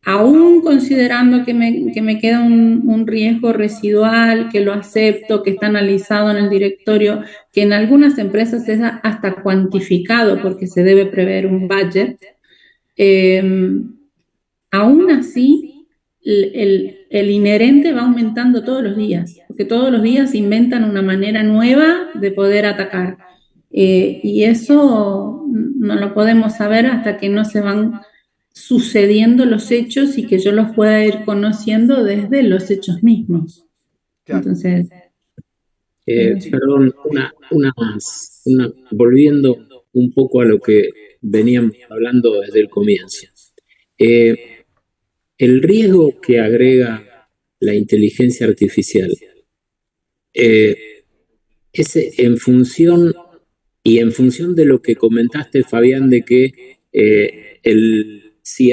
aún considerando que me queda un riesgo residual, que lo acepto, que está analizado en el directorio, que en algunas empresas es hasta cuantificado porque se debe prever un budget, aún así el inherente va aumentando todos los días, porque todos los días inventan una manera nueva de poder atacar. Y eso no lo podemos saber hasta que no se van sucediendo los hechos y que yo los pueda ir conociendo desde los hechos mismos. Claro. Entonces, perdón, volviendo un poco a lo que veníamos hablando desde el comienzo. El riesgo que agrega la inteligencia artificial es en función de lo que comentaste, Fabián, de que si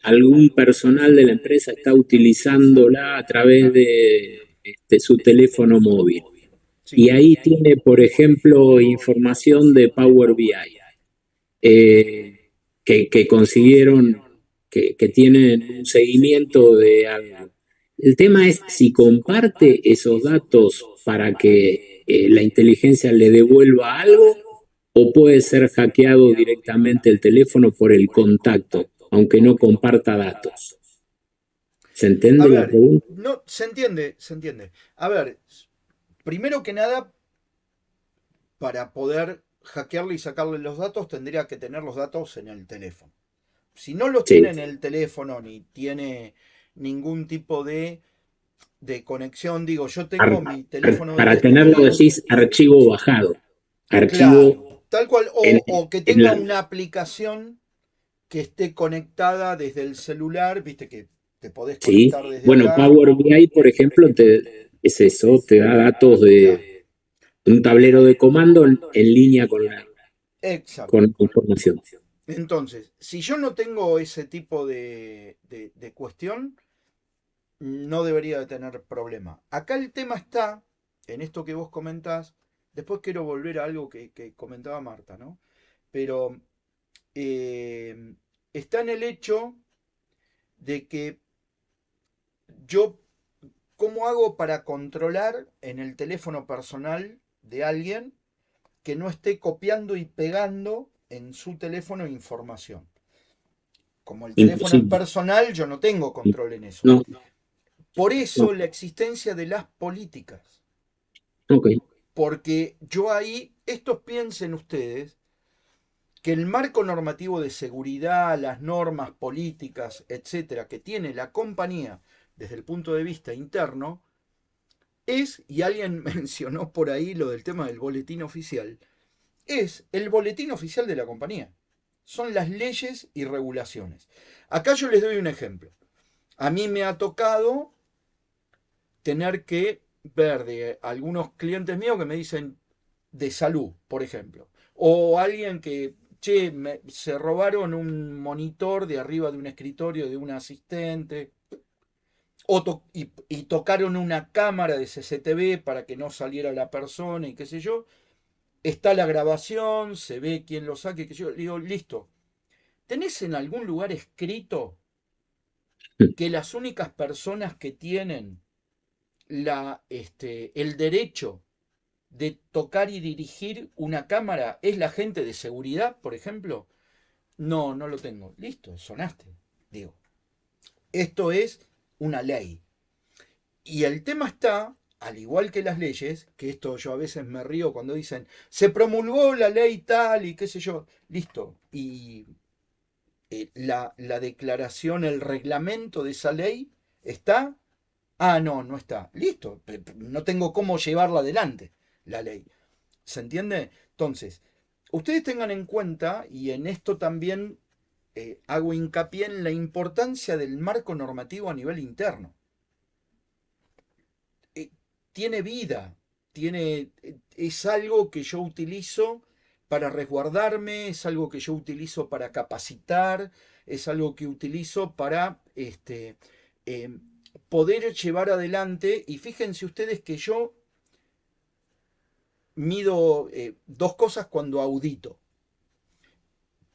algún personal de la empresa está utilizándola a través de su teléfono móvil. Sí. Y ahí tiene, por ejemplo, información de Power BI, que consiguieron, que tienen un seguimiento de algo. El tema es si comparte esos datos para que la inteligencia le devuelva algo, o puede ser hackeado directamente el teléfono por el contacto, aunque no comparta datos. ¿Se entiende A la ver, pregunta? no, se entiende, se entiende. A ver, primero que nada, para poder hackearle y sacarle los datos, tendría que tener los datos en el teléfono. Si no los Sí. tiene en el teléfono ni tiene ningún tipo de conexión, digo, yo tengo mi teléfono Para del tenerlo, estudio. decís archivo bajado. Archivo Claro, tal cual, o que en tenga la- una aplicación que esté conectada desde el celular, viste que te podés Sí. conectar desde Bueno, acá. Power BI, por ejemplo, es eso, te da datos de un tablero de comando en línea con la Exacto. información. Entonces, si yo no tengo ese tipo de cuestión, no debería de tener problema. Acá el tema está, en esto que vos comentás, después quiero volver a algo que comentaba Marta, ¿no? Pero está en el hecho de que yo, ¿cómo hago para controlar en el teléfono personal de alguien que no esté copiando y pegando en su teléfono información? Como el teléfono es Imposible. personal, yo no tengo control en eso. No, Por no. eso la existencia de las políticas. Ok. Porque yo ahí, estos piensen ustedes, que el marco normativo de seguridad, las normas políticas, etcétera, que tiene la compañía desde el punto de vista interno, es, y alguien mencionó por ahí lo del tema del boletín oficial, es el boletín oficial de la compañía. Son las leyes y regulaciones. Acá yo les doy un ejemplo. A mí me ha tocado tener que ver de algunos clientes míos que me dicen de salud, por ejemplo. O alguien que, che, se robaron un monitor de arriba de un escritorio de un asistente. Y tocaron una cámara de CCTV para que no saliera la persona y qué sé yo. Está la grabación, se ve quién lo saque, qué sé yo. Digo, listo. ¿Tenés en algún lugar escrito que las únicas personas que tienen el derecho de tocar y dirigir una cámara es la gente de seguridad, por ejemplo? No, no lo tengo. Listo, sonaste. Digo, esto es una ley. Y el tema está, al igual que las leyes, que esto yo a veces me río cuando dicen, se promulgó la ley tal y qué sé yo, listo. Y la declaración, el reglamento de esa ley está. Ah, no, no está. Listo. No tengo cómo llevarla adelante, la ley. ¿Se entiende? Entonces, ustedes tengan en cuenta, y en esto también hago hincapié en la importancia del marco normativo a nivel interno. Tiene vida, es algo que yo utilizo para resguardarme, es algo que yo utilizo para capacitar, es algo que utilizo para eh, poder llevar adelante. Y fíjense ustedes que yo mido dos cosas cuando audito.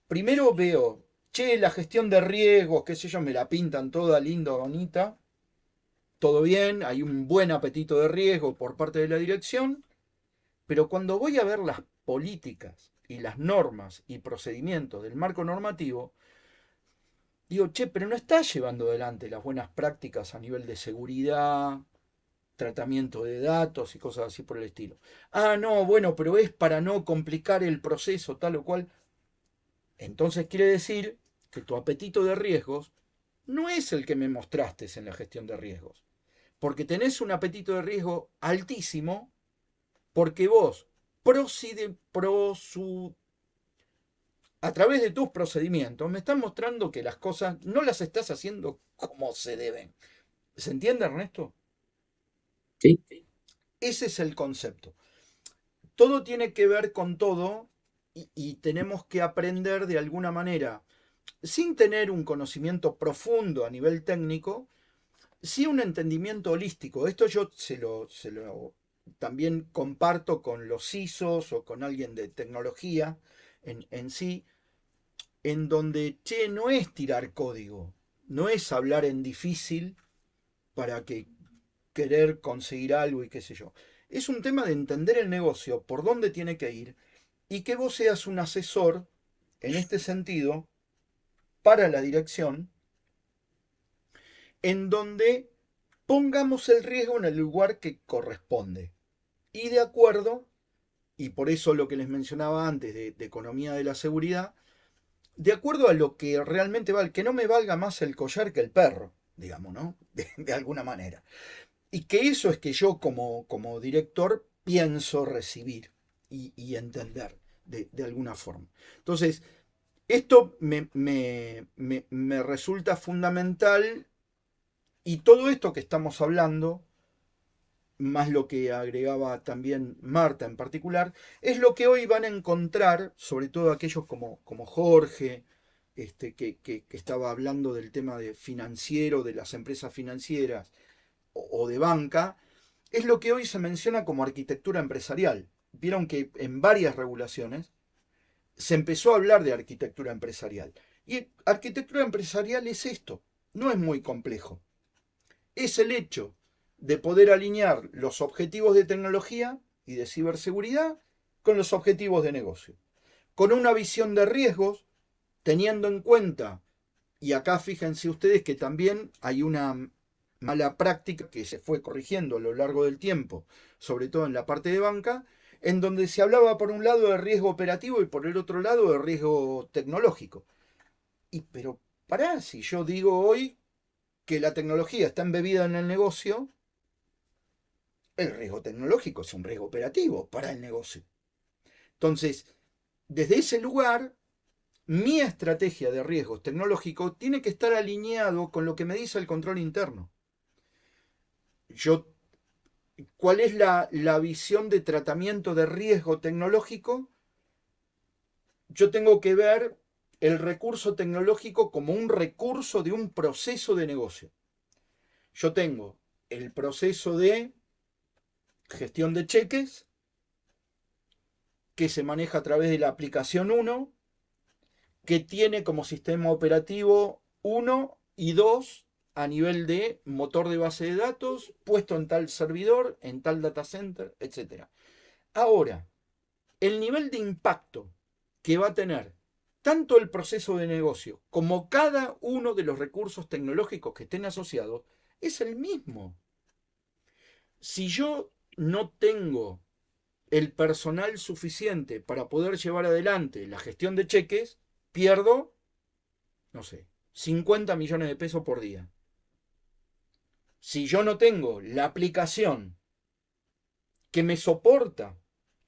Primero veo, che, la gestión de riesgos, qué sé yo, me la pintan toda linda, bonita, todo bien, hay un buen apetito de riesgo por parte de la dirección, pero cuando voy a ver las políticas y las normas y procedimientos del marco normativo, digo, che, pero no está llevando adelante las buenas prácticas a nivel de seguridad, tratamiento de datos y cosas así por el estilo. Ah, no, bueno, pero es para no complicar el proceso tal o cual. Entonces quiere decir que tu apetito de riesgos no es el que me mostraste en la gestión de riesgos. Porque tenés un apetito de riesgo altísimo porque vos a través de tus procedimientos me estás mostrando que las cosas no las estás haciendo como se deben. ¿Se entiende, Ernesto? Sí. Ese es el concepto. Todo tiene que ver con todo y tenemos que aprender de alguna manera, sin tener un conocimiento profundo a nivel técnico, sí un entendimiento holístico. Esto yo se lo también comparto con los ISOs o con alguien de tecnología en sí, en donde, che, no es tirar código, no es hablar en difícil para que querer conseguir algo y qué sé yo. Es un tema de entender el negocio, por dónde tiene que ir, y que vos seas un asesor, en este sentido, para la dirección, en donde pongamos el riesgo en el lugar que corresponde. Y de acuerdo, y por eso lo que les mencionaba antes de economía de la seguridad, de acuerdo a lo que realmente vale, que no me valga más el collar que el perro, digamos, ¿no? De alguna manera. Y que eso es que yo como director pienso recibir y entender de alguna forma. Entonces, esto me resulta fundamental y todo esto que estamos hablando, más lo que agregaba también Marta en particular, es lo que hoy van a encontrar, sobre todo aquellos como Jorge, que estaba hablando del tema de financiero, de las empresas financieras o de banca, es lo que hoy se menciona como arquitectura empresarial. Vieron que en varias regulaciones se empezó a hablar de arquitectura empresarial. Y arquitectura empresarial es esto, no es muy complejo. Es el hecho de poder alinear los objetivos de tecnología y de ciberseguridad con los objetivos de negocio. Con una visión de riesgos, teniendo en cuenta, y acá fíjense ustedes que también hay una mala práctica que se fue corrigiendo a lo largo del tiempo, sobre todo en la parte de banca, en donde se hablaba por un lado de riesgo operativo y por el otro lado de riesgo tecnológico. Pero pará, si yo digo hoy que la tecnología está embebida en el negocio, el riesgo tecnológico es un riesgo operativo para el negocio. Entonces, desde ese lugar, mi estrategia de riesgos tecnológicos tiene que estar alineado con lo que me dice el control interno. ¿Cuál es la visión de tratamiento de riesgo tecnológico? Yo tengo que ver el recurso tecnológico como un recurso de un proceso de negocio. Yo tengo el proceso de gestión de cheques, que se maneja a través de la aplicación 1, que tiene como sistema operativo 1 y 2 a nivel de motor de base de datos, puesto en tal servidor, en tal data center, etc. Ahora, el nivel de impacto que va a tener tanto el proceso de negocio como cada uno de los recursos tecnológicos que estén asociados es el mismo. Si yo no tengo el personal suficiente para poder llevar adelante la gestión de cheques, pierdo, no sé, 50 millones de pesos por día. Si yo no tengo la aplicación que me soporta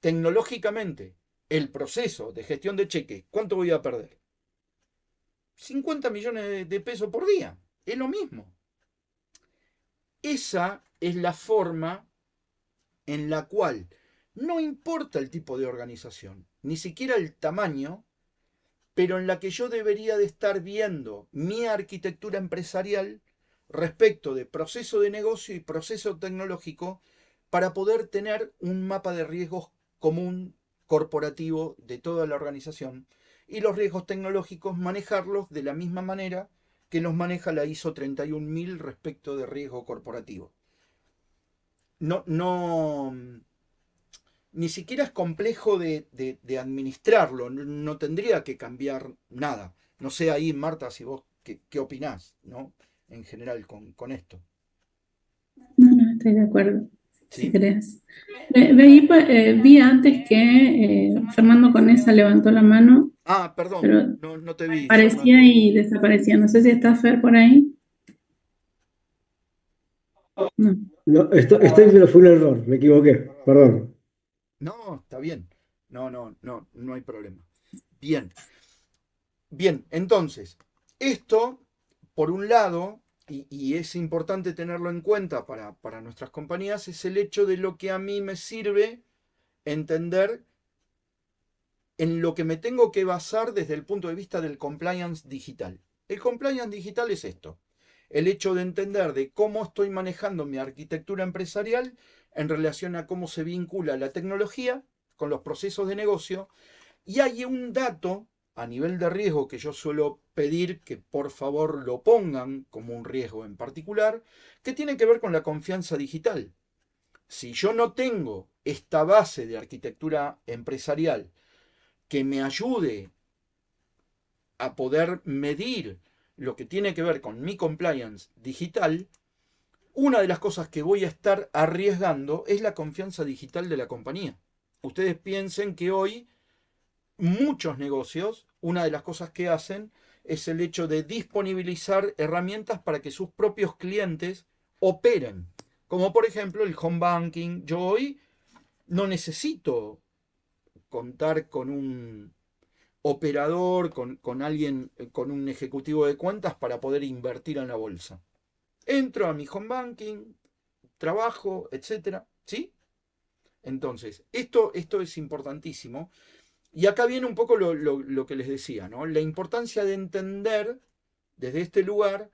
tecnológicamente el proceso de gestión de cheques, ¿cuánto voy a perder? 50 millones de pesos por día. Es lo mismo. Esa es la forma en la cual no importa el tipo de organización, ni siquiera el tamaño, pero en la que yo debería de estar viendo mi arquitectura empresarial respecto de proceso de negocio y proceso tecnológico para poder tener un mapa de riesgos común corporativo de toda la organización y los riesgos tecnológicos manejarlos de la misma manera que los maneja la ISO 31000 respecto de riesgo corporativo. Ni siquiera es complejo de administrarlo, no tendría que cambiar nada. No sé ahí, Marta, si vos qué opinás, ¿no? En general con esto. No, estoy de acuerdo, ¿Sí? si querés. Vi antes que Fernando Conesa levantó la mano, Ah, perdón, pero no te vi, aparecía Fernando. y desaparecía. No sé si está Fer por ahí. No. No, estoy, pero fue un error, me equivoqué, perdón. No, está bien. No hay problema. Bien, entonces, esto, por un lado, y es importante tenerlo en cuenta para nuestras compañías, es el hecho de lo que a mí me sirve entender en lo que me tengo que basar desde el punto de vista del compliance digital. El compliance digital es esto, el hecho de entender de cómo estoy manejando mi arquitectura empresarial en relación a cómo se vincula la tecnología con los procesos de negocio, y hay un dato a nivel de riesgo que yo suelo pedir que por favor lo pongan como un riesgo en particular, que tiene que ver con la confianza digital. Si yo no tengo esta base de arquitectura empresarial que me ayude a poder medir lo que tiene que ver con mi compliance digital, una de las cosas que voy a estar arriesgando es la confianza digital de la compañía. Ustedes piensen que hoy muchos negocios, una de las cosas que hacen es el hecho de disponibilizar herramientas para que sus propios clientes operen. Como por ejemplo el home banking. Yo hoy no necesito contar con un operador, con alguien, con un ejecutivo de cuentas para poder invertir en la bolsa. Entro a mi home banking, trabajo, etcétera, ¿sí? Entonces, esto es importantísimo. Y acá viene un poco lo que les decía, ¿no? La importancia de entender desde este lugar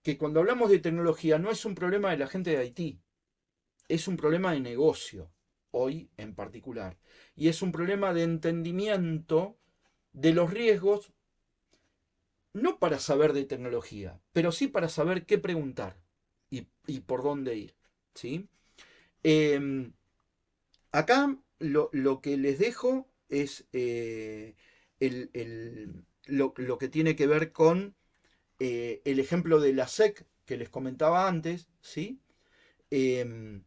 que cuando hablamos de tecnología no es un problema de la gente de Haití, es un problema de negocio, hoy en particular. Y es un problema de entendimiento de los riesgos no para saber de tecnología, pero sí para saber qué preguntar y por dónde ir, ¿sí? Em, Acá lo que les dejo es lo que tiene que ver con el ejemplo de la SEC que les comentaba antes, ¿sí? Em,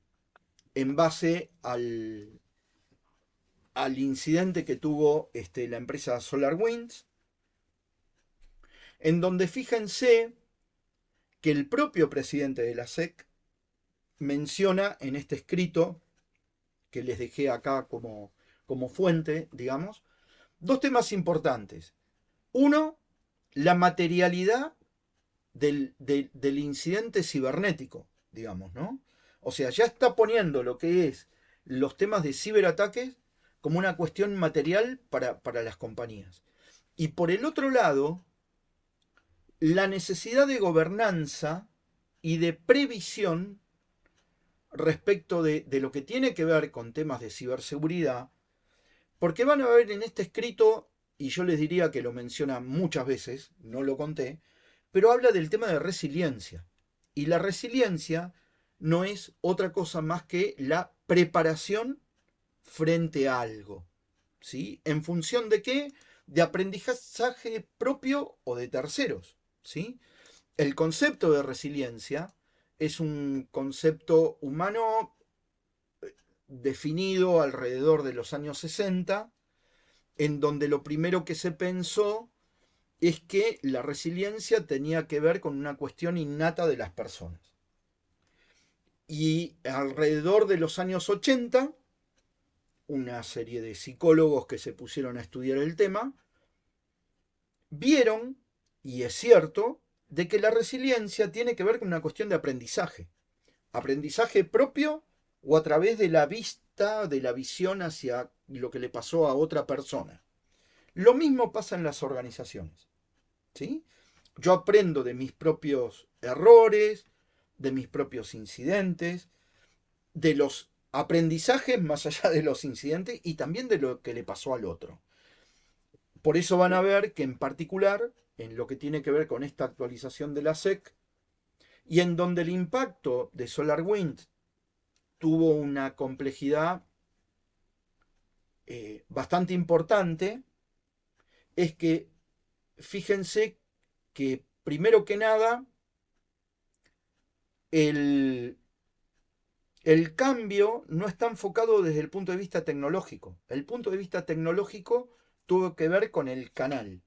en base al incidente que tuvo la empresa SolarWinds, en donde fíjense que el propio presidente de la SEC menciona en este escrito que les dejé acá como fuente, digamos, dos temas importantes. Uno, la materialidad del incidente cibernético, digamos, ¿no? O sea, ya está poniendo lo que es los temas de ciberataques como una cuestión material para las compañías. Y por el otro lado, la necesidad de gobernanza y de previsión respecto de lo que tiene que ver con temas de ciberseguridad, porque van a ver en este escrito, y yo les diría que lo menciona muchas veces, no lo conté, pero habla del tema de resiliencia. Y la resiliencia no es otra cosa más que la preparación frente a algo. ¿Sí? ¿En función de qué? De aprendizaje propio o de terceros. ¿Sí? El concepto de resiliencia es un concepto humano definido alrededor de los años 60, en donde lo primero que se pensó es que la resiliencia tenía que ver con una cuestión innata de las personas. Y alrededor de los años 80, una serie de psicólogos que se pusieron a estudiar el tema, vieron, y es cierto, de que la resiliencia tiene que ver con una cuestión de aprendizaje. Aprendizaje propio o a través de la vista, de la visión hacia lo que le pasó a otra persona. Lo mismo pasa en las organizaciones. ¿Sí? Yo aprendo de mis propios errores, de mis propios incidentes, de los aprendizajes más allá de los incidentes y también de lo que le pasó al otro. Por eso van a ver que en particular, en lo que tiene que ver con esta actualización de la SEC, y en donde el impacto de SolarWinds tuvo una complejidad bastante importante, es que fíjense que primero que nada el cambio no está enfocado desde el punto de vista tecnológico. El punto de vista tecnológico tuvo que ver con el canal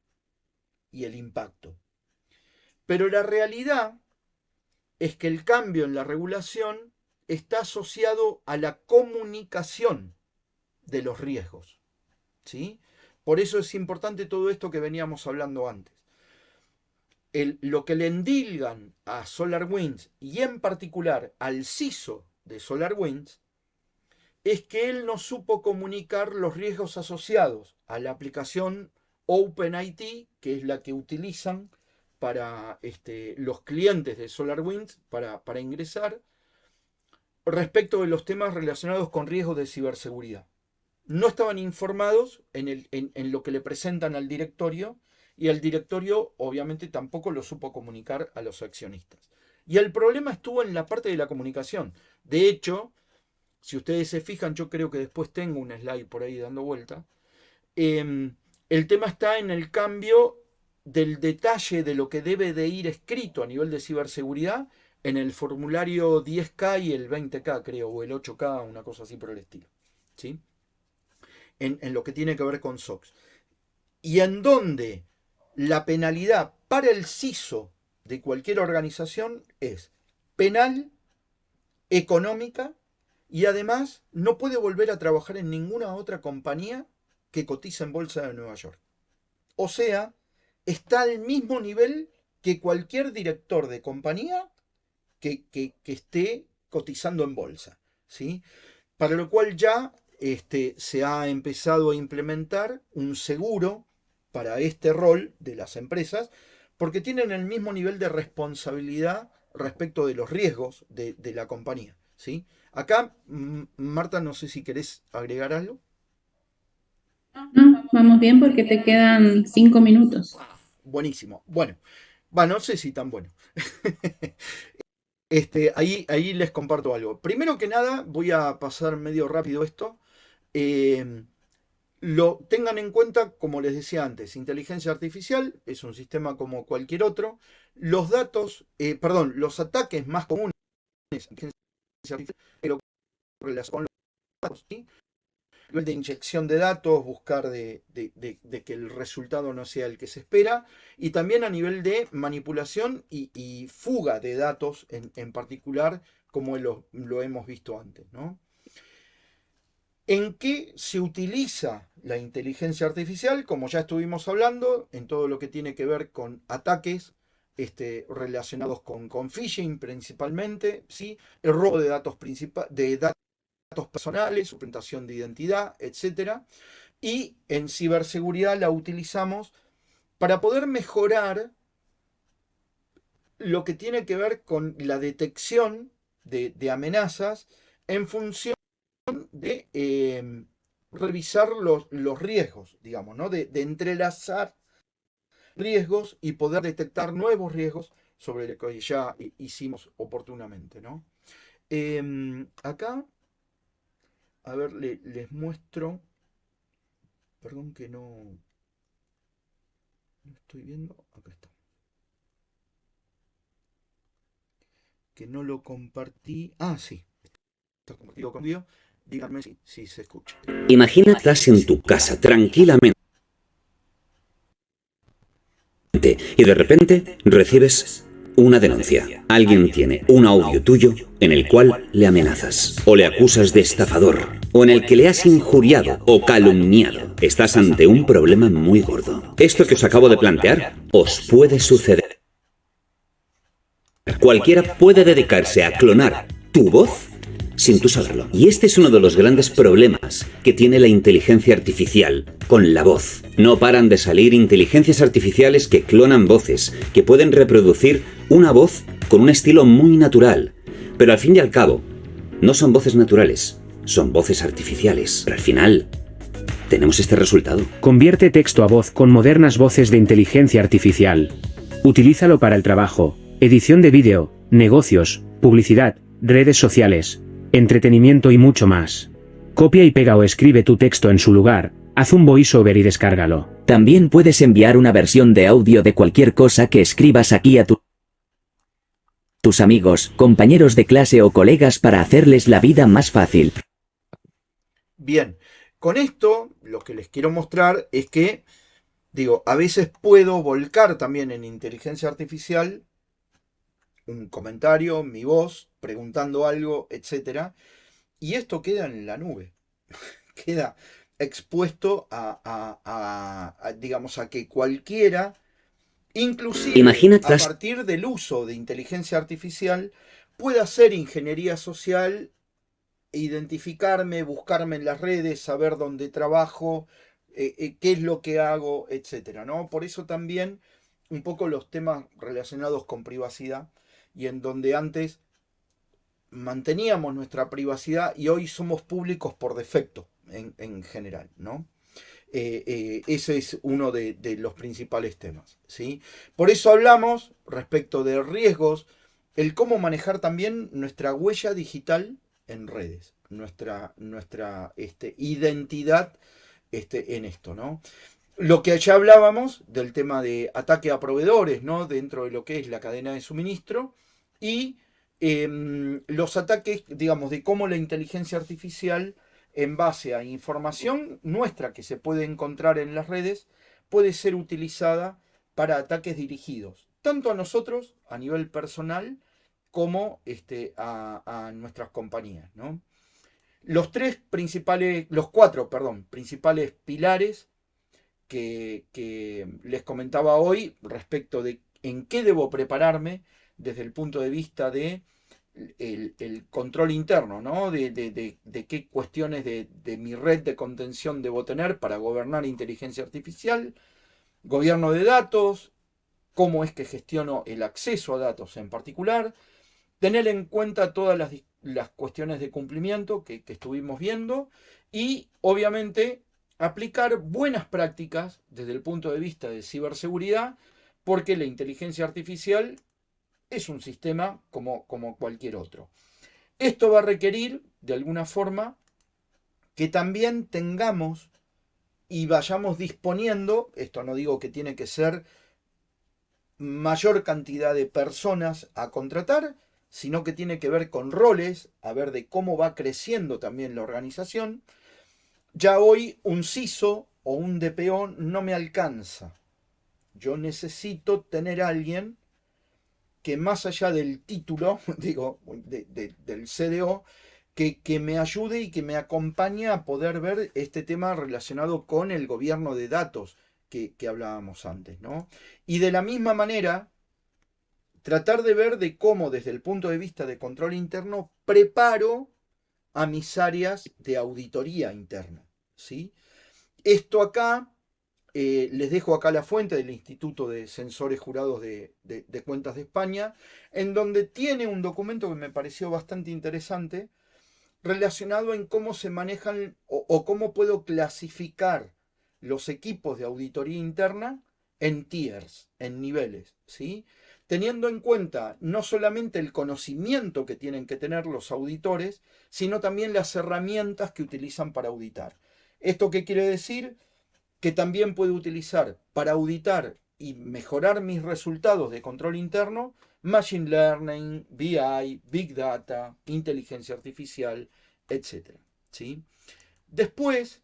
y el impacto. Pero la realidad es que el cambio en la regulación está asociado a la comunicación de los riesgos. ¿Sí? Por eso es importante todo esto que veníamos hablando antes. Lo que le endilgan a SolarWinds y en particular al CISO de SolarWinds es que él no supo comunicar los riesgos asociados a la aplicación OpenIT, que es la que utilizan para los clientes de SolarWinds para ingresar, respecto de los temas relacionados con riesgos de ciberseguridad. No estaban informados en lo que le presentan al directorio, y el directorio obviamente tampoco lo supo comunicar a los accionistas. Y el problema estuvo en la parte de la comunicación. De hecho, si ustedes se fijan, yo creo que después tengo un slide por ahí dando vuelta, el tema está en el cambio del detalle de lo que debe de ir escrito a nivel de ciberseguridad en el formulario 10K y el 20K, creo, o el 8K, una cosa así por el estilo. ¿Sí? En lo que tiene que ver con SOX. Y en donde la penalidad para el CISO de cualquier organización es penal, económica, y además no puede volver a trabajar en ninguna otra compañía que cotiza en bolsa de Nueva York. O sea, está al mismo nivel que cualquier director de compañía que esté cotizando en bolsa. ¿Sí? Para lo cual ya se ha empezado a implementar un seguro para este rol de las empresas, porque tienen el mismo nivel de responsabilidad respecto de los riesgos de la compañía. ¿Sí? Acá, Marta, no sé si querés agregar algo. No, vamos bien porque te quedan 5 minutos. buenísimo. Bueno, no sé si tan bueno. Ahí les comparto algo. Primero que nada, voy a pasar medio rápido esto. Lo tengan en cuenta, como les decía antes, inteligencia artificial es un sistema como cualquier otro. Los los ataques más comunes pero con los datos, ¿sí? De inyección de datos, buscar de que el resultado no sea el que se espera, y también a nivel de manipulación y fuga de datos en particular, como lo hemos visto antes, ¿no? ¿En qué se utiliza la inteligencia artificial? Como ya estuvimos hablando, en todo lo que tiene que ver con ataques relacionados con phishing principalmente, ¿sí? El robo de datos personales, suplantación de identidad, etc. Y en ciberseguridad la utilizamos para poder mejorar lo que tiene que ver con la detección de amenazas en función de revisar los riesgos, digamos, ¿no? De entrelazar riesgos y poder detectar nuevos riesgos sobre lo que ya hicimos oportunamente, ¿no? Acá, a ver, les muestro, perdón que no estoy viendo, acá está, que no lo compartí, sí, está compartido conmigo, díganme si se escucha. Imagina que estás en tu casa tranquilamente y de repente recibes una denuncia. Alguien tiene un audio tuyo en el cual le amenazas, o le acusas de estafador, o en el que le has injuriado o calumniado. Estás ante un problema muy gordo. Esto que os acabo de plantear os puede suceder. Cualquiera puede dedicarse a clonar tu voz sin tú saberlo. Y este es uno de los grandes problemas que tiene la inteligencia artificial con la voz. No paran de salir inteligencias artificiales que clonan voces, que pueden reproducir una voz con un estilo muy natural. Pero al fin y al cabo, no son voces naturales, son voces artificiales. Pero al final, tenemos este resultado. Convierte texto a voz con modernas voces de inteligencia artificial. Utilízalo para el trabajo, edición de vídeo, negocios, publicidad, redes sociales, entretenimiento y mucho más. Copia y pega o escribe tu texto en su lugar, haz un voiceover y descárgalo. También puedes enviar una versión de audio de cualquier cosa que escribas aquí a tus amigos, compañeros de clase o colegas para hacerles la vida más fácil. Bien, con esto lo que les quiero mostrar es que, a veces puedo volcar también en inteligencia artificial un comentario, mi voz, preguntando algo, etc. Y esto queda en la nube. Queda expuesto a que cualquiera, inclusive a partir del uso de inteligencia artificial, pueda hacer ingeniería social, identificarme, buscarme en las redes, saber dónde trabajo, qué es lo que hago, etc., ¿no? Por eso también un poco los temas relacionados con privacidad, y en donde antes manteníamos nuestra privacidad y hoy somos públicos por defecto en general, ¿no? Ese es uno de los principales temas, ¿sí? Por eso hablamos respecto de riesgos, el cómo manejar también nuestra huella digital en redes, nuestra identidad en esto, ¿no? Lo que ya hablábamos del tema de ataque a proveedores, ¿no? Dentro de lo que es la cadena de suministro, y los ataques, de cómo la inteligencia artificial, en base a información nuestra que se puede encontrar en las redes, puede ser utilizada para ataques dirigidos, tanto a nosotros, a nivel personal, como a nuestras compañías, ¿no? Los cuatro principales pilares que les comentaba hoy respecto de en qué debo prepararme desde el punto de vista de el control interno, ¿no? De qué cuestiones de mi red de contención debo tener para gobernar inteligencia artificial, gobierno de datos, cómo es que gestiono el acceso a datos en particular, tener en cuenta todas las cuestiones de cumplimiento que estuvimos viendo, y obviamente aplicar buenas prácticas desde el punto de vista de ciberseguridad porque la inteligencia artificial es un sistema como cualquier otro. Esto va a requerir, de alguna forma, que también tengamos y vayamos disponiendo, esto no digo que tiene que ser mayor cantidad de personas a contratar, sino que tiene que ver con roles, a ver de cómo va creciendo también la organización. Ya hoy un CISO o un DPO no me alcanza. Yo necesito tener a alguien que más allá del título, digo, del CDO, que me ayude y que me acompañe a poder ver este tema relacionado con el gobierno de datos que hablábamos antes, ¿no? Y de la misma manera, tratar de ver de cómo desde el punto de vista de control interno preparo a mis áreas de auditoría interna, ¿sí? Esto acá, les dejo acá la fuente del Instituto de Censores Jurados de Cuentas de España, en donde tiene un documento que me pareció bastante interesante, relacionado en cómo se manejan o cómo puedo clasificar los equipos de auditoría interna en tiers, en niveles, ¿sí? Teniendo en cuenta no solamente el conocimiento que tienen que tener los auditores, sino también las herramientas que utilizan para auditar. ¿Esto qué quiere decir? Que también puedo utilizar para auditar y mejorar mis resultados de control interno, Machine Learning, BI, Big Data, inteligencia artificial, etc. ¿Sí? Después,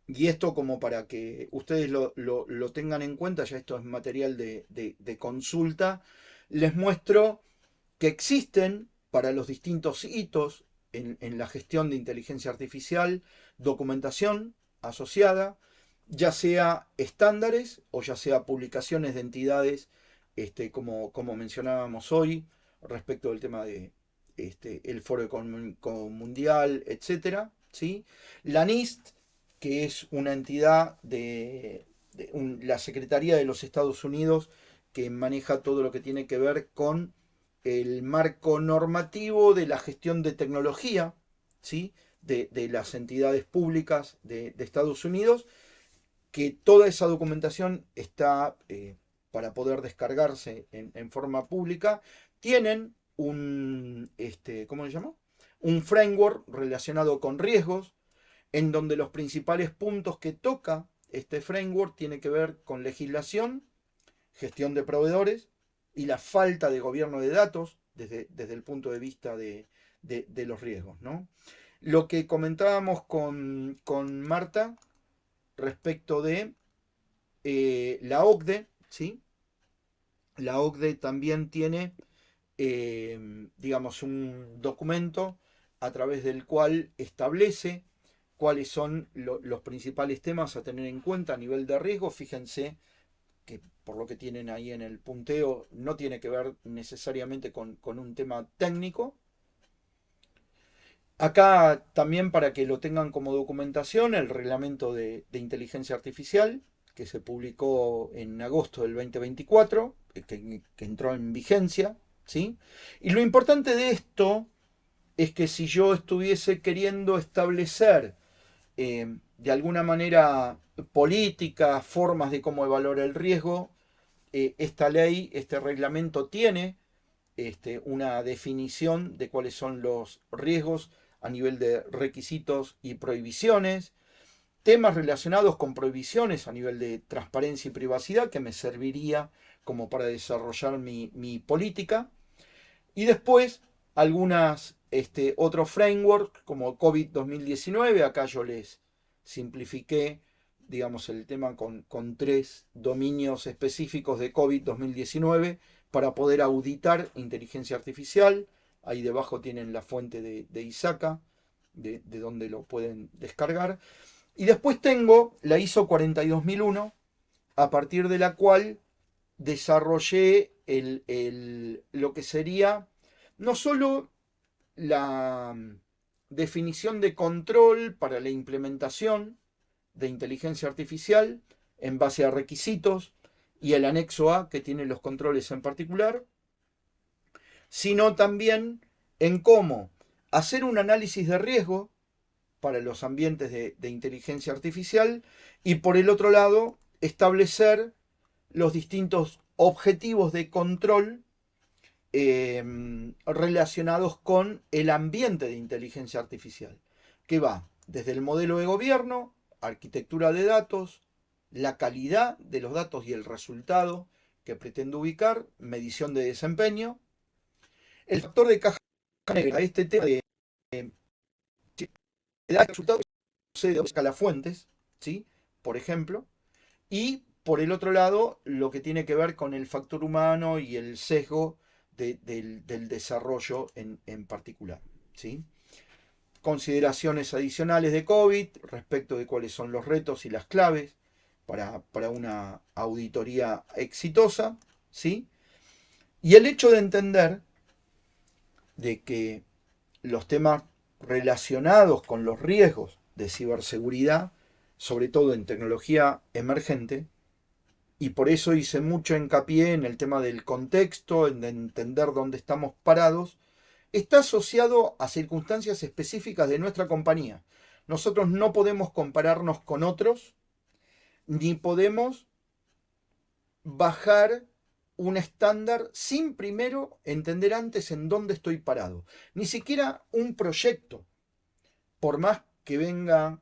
y esto como para que ustedes lo tengan en cuenta, ya esto es material de consulta, les muestro que existen para los distintos hitos en la gestión de inteligencia artificial documentación asociada, ya sea estándares o ya sea publicaciones de entidades, como mencionábamos hoy, respecto del tema de el Foro Económico Mundial, etc. ¿Sí? La NIST, que es una entidad de la Secretaría de los Estados Unidos que maneja todo lo que tiene que ver con el marco normativo de la gestión de tecnología, ¿sí? de las entidades públicas de Estados Unidos, que toda esa documentación está para poder descargarse en forma pública. Tienen ¿cómo se llama? Un framework relacionado con riesgos, en donde los principales puntos que toca este framework tiene que ver con legislación, gestión de proveedores y la falta de gobierno de datos desde el punto de vista de los riesgos, ¿no? Lo que comentábamos con Marta respecto de la OCDE, ¿sí? La OCDE también tiene, digamos, un documento a través del cual establece cuáles son los principales temas a tener en cuenta a nivel de riesgo. Fíjense que por lo que tienen ahí en el punteo no tiene que ver necesariamente con un tema técnico. Acá también, para que lo tengan como documentación, el reglamento de inteligencia artificial que se publicó en agosto del 2024, que entró en vigencia, ¿sí? Y lo importante de esto es que si yo estuviese queriendo establecer de alguna manera políticas, formas de cómo evaluar el riesgo, esta ley, este reglamento tiene una definición de cuáles son los riesgos a nivel de requisitos y prohibiciones, temas relacionados con prohibiciones a nivel de transparencia y privacidad, que me serviría como para desarrollar mi política, y después algunas otros frameworks como COVID 2019. Acá yo les simplifiqué, digamos, el tema con 3 dominios específicos de COVID 2019 para poder auditar inteligencia artificial. Ahí debajo tienen la fuente de ISACA, de donde lo pueden descargar. Y después tengo la ISO 42001, a partir de la cual desarrollé lo que sería no solo la definición de control para la implementación de inteligencia artificial en base a requisitos y el anexo A que tiene los controles en particular, sino también en cómo hacer un análisis de riesgo para los ambientes de inteligencia artificial y, por el otro lado, establecer los distintos objetivos de control relacionados con el ambiente de inteligencia artificial, que va desde el modelo de gobierno, arquitectura de datos, la calidad de los datos y el resultado que pretende ubicar, medición de desempeño, el factor de caja negra, este tema de resultados de escalafuentes, ¿sí? Por ejemplo, y por el otro lado, lo que tiene que ver con el factor humano y el sesgo del desarrollo en particular, ¿sí? Consideraciones adicionales de COVID respecto de cuáles son los retos y las claves para una auditoría exitosa, ¿sí? Y el hecho de entender de que los temas relacionados con los riesgos de ciberseguridad, sobre todo en tecnología emergente, y por eso hice mucho hincapié en el tema del contexto, en entender dónde estamos parados, está asociado a circunstancias específicas de nuestra compañía. Nosotros no podemos compararnos con otros, ni podemos bajar un estándar sin primero entender antes en dónde estoy parado. Ni siquiera un proyecto, por más que venga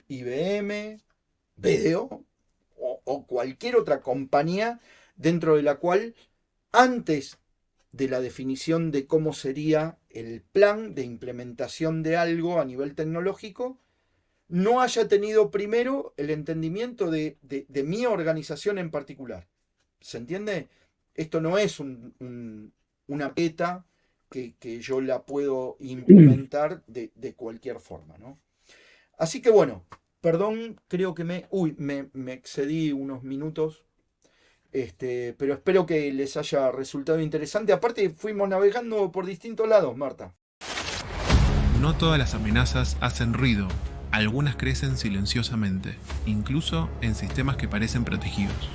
IBM, BDO o cualquier otra compañía dentro de la cual antes de la definición de cómo sería el plan de implementación de algo a nivel tecnológico, no haya tenido primero el entendimiento de mi organización en particular. ¿Se entiende? Esto no es una beta que yo la puedo implementar de cualquier forma, ¿no? Así que bueno, perdón, creo que me excedí unos minutos. Pero espero que les haya resultado interesante. Aparte, fuimos navegando por distintos lados, Marta. No todas las amenazas hacen ruido. Algunas crecen silenciosamente, incluso en sistemas que parecen protegidos.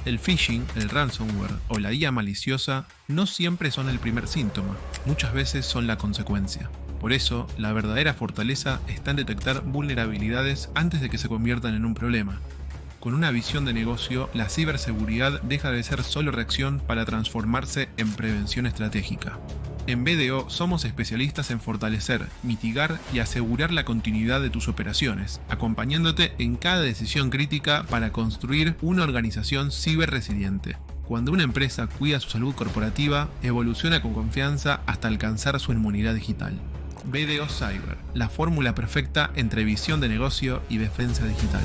El phishing, el ransomware o la IA maliciosa no siempre son el primer síntoma, muchas veces son la consecuencia. Por eso, la verdadera fortaleza está en detectar vulnerabilidades antes de que se conviertan en un problema. Con una visión de negocio, la ciberseguridad deja de ser solo reacción para transformarse en prevención estratégica. En BDO somos especialistas en fortalecer, mitigar y asegurar la continuidad de tus operaciones, acompañándote en cada decisión crítica para construir una organización ciberresiliente. Cuando una empresa cuida su salud corporativa, evoluciona con confianza hasta alcanzar su inmunidad digital. BDO Cyber, la fórmula perfecta entre visión de negocio y defensa digital.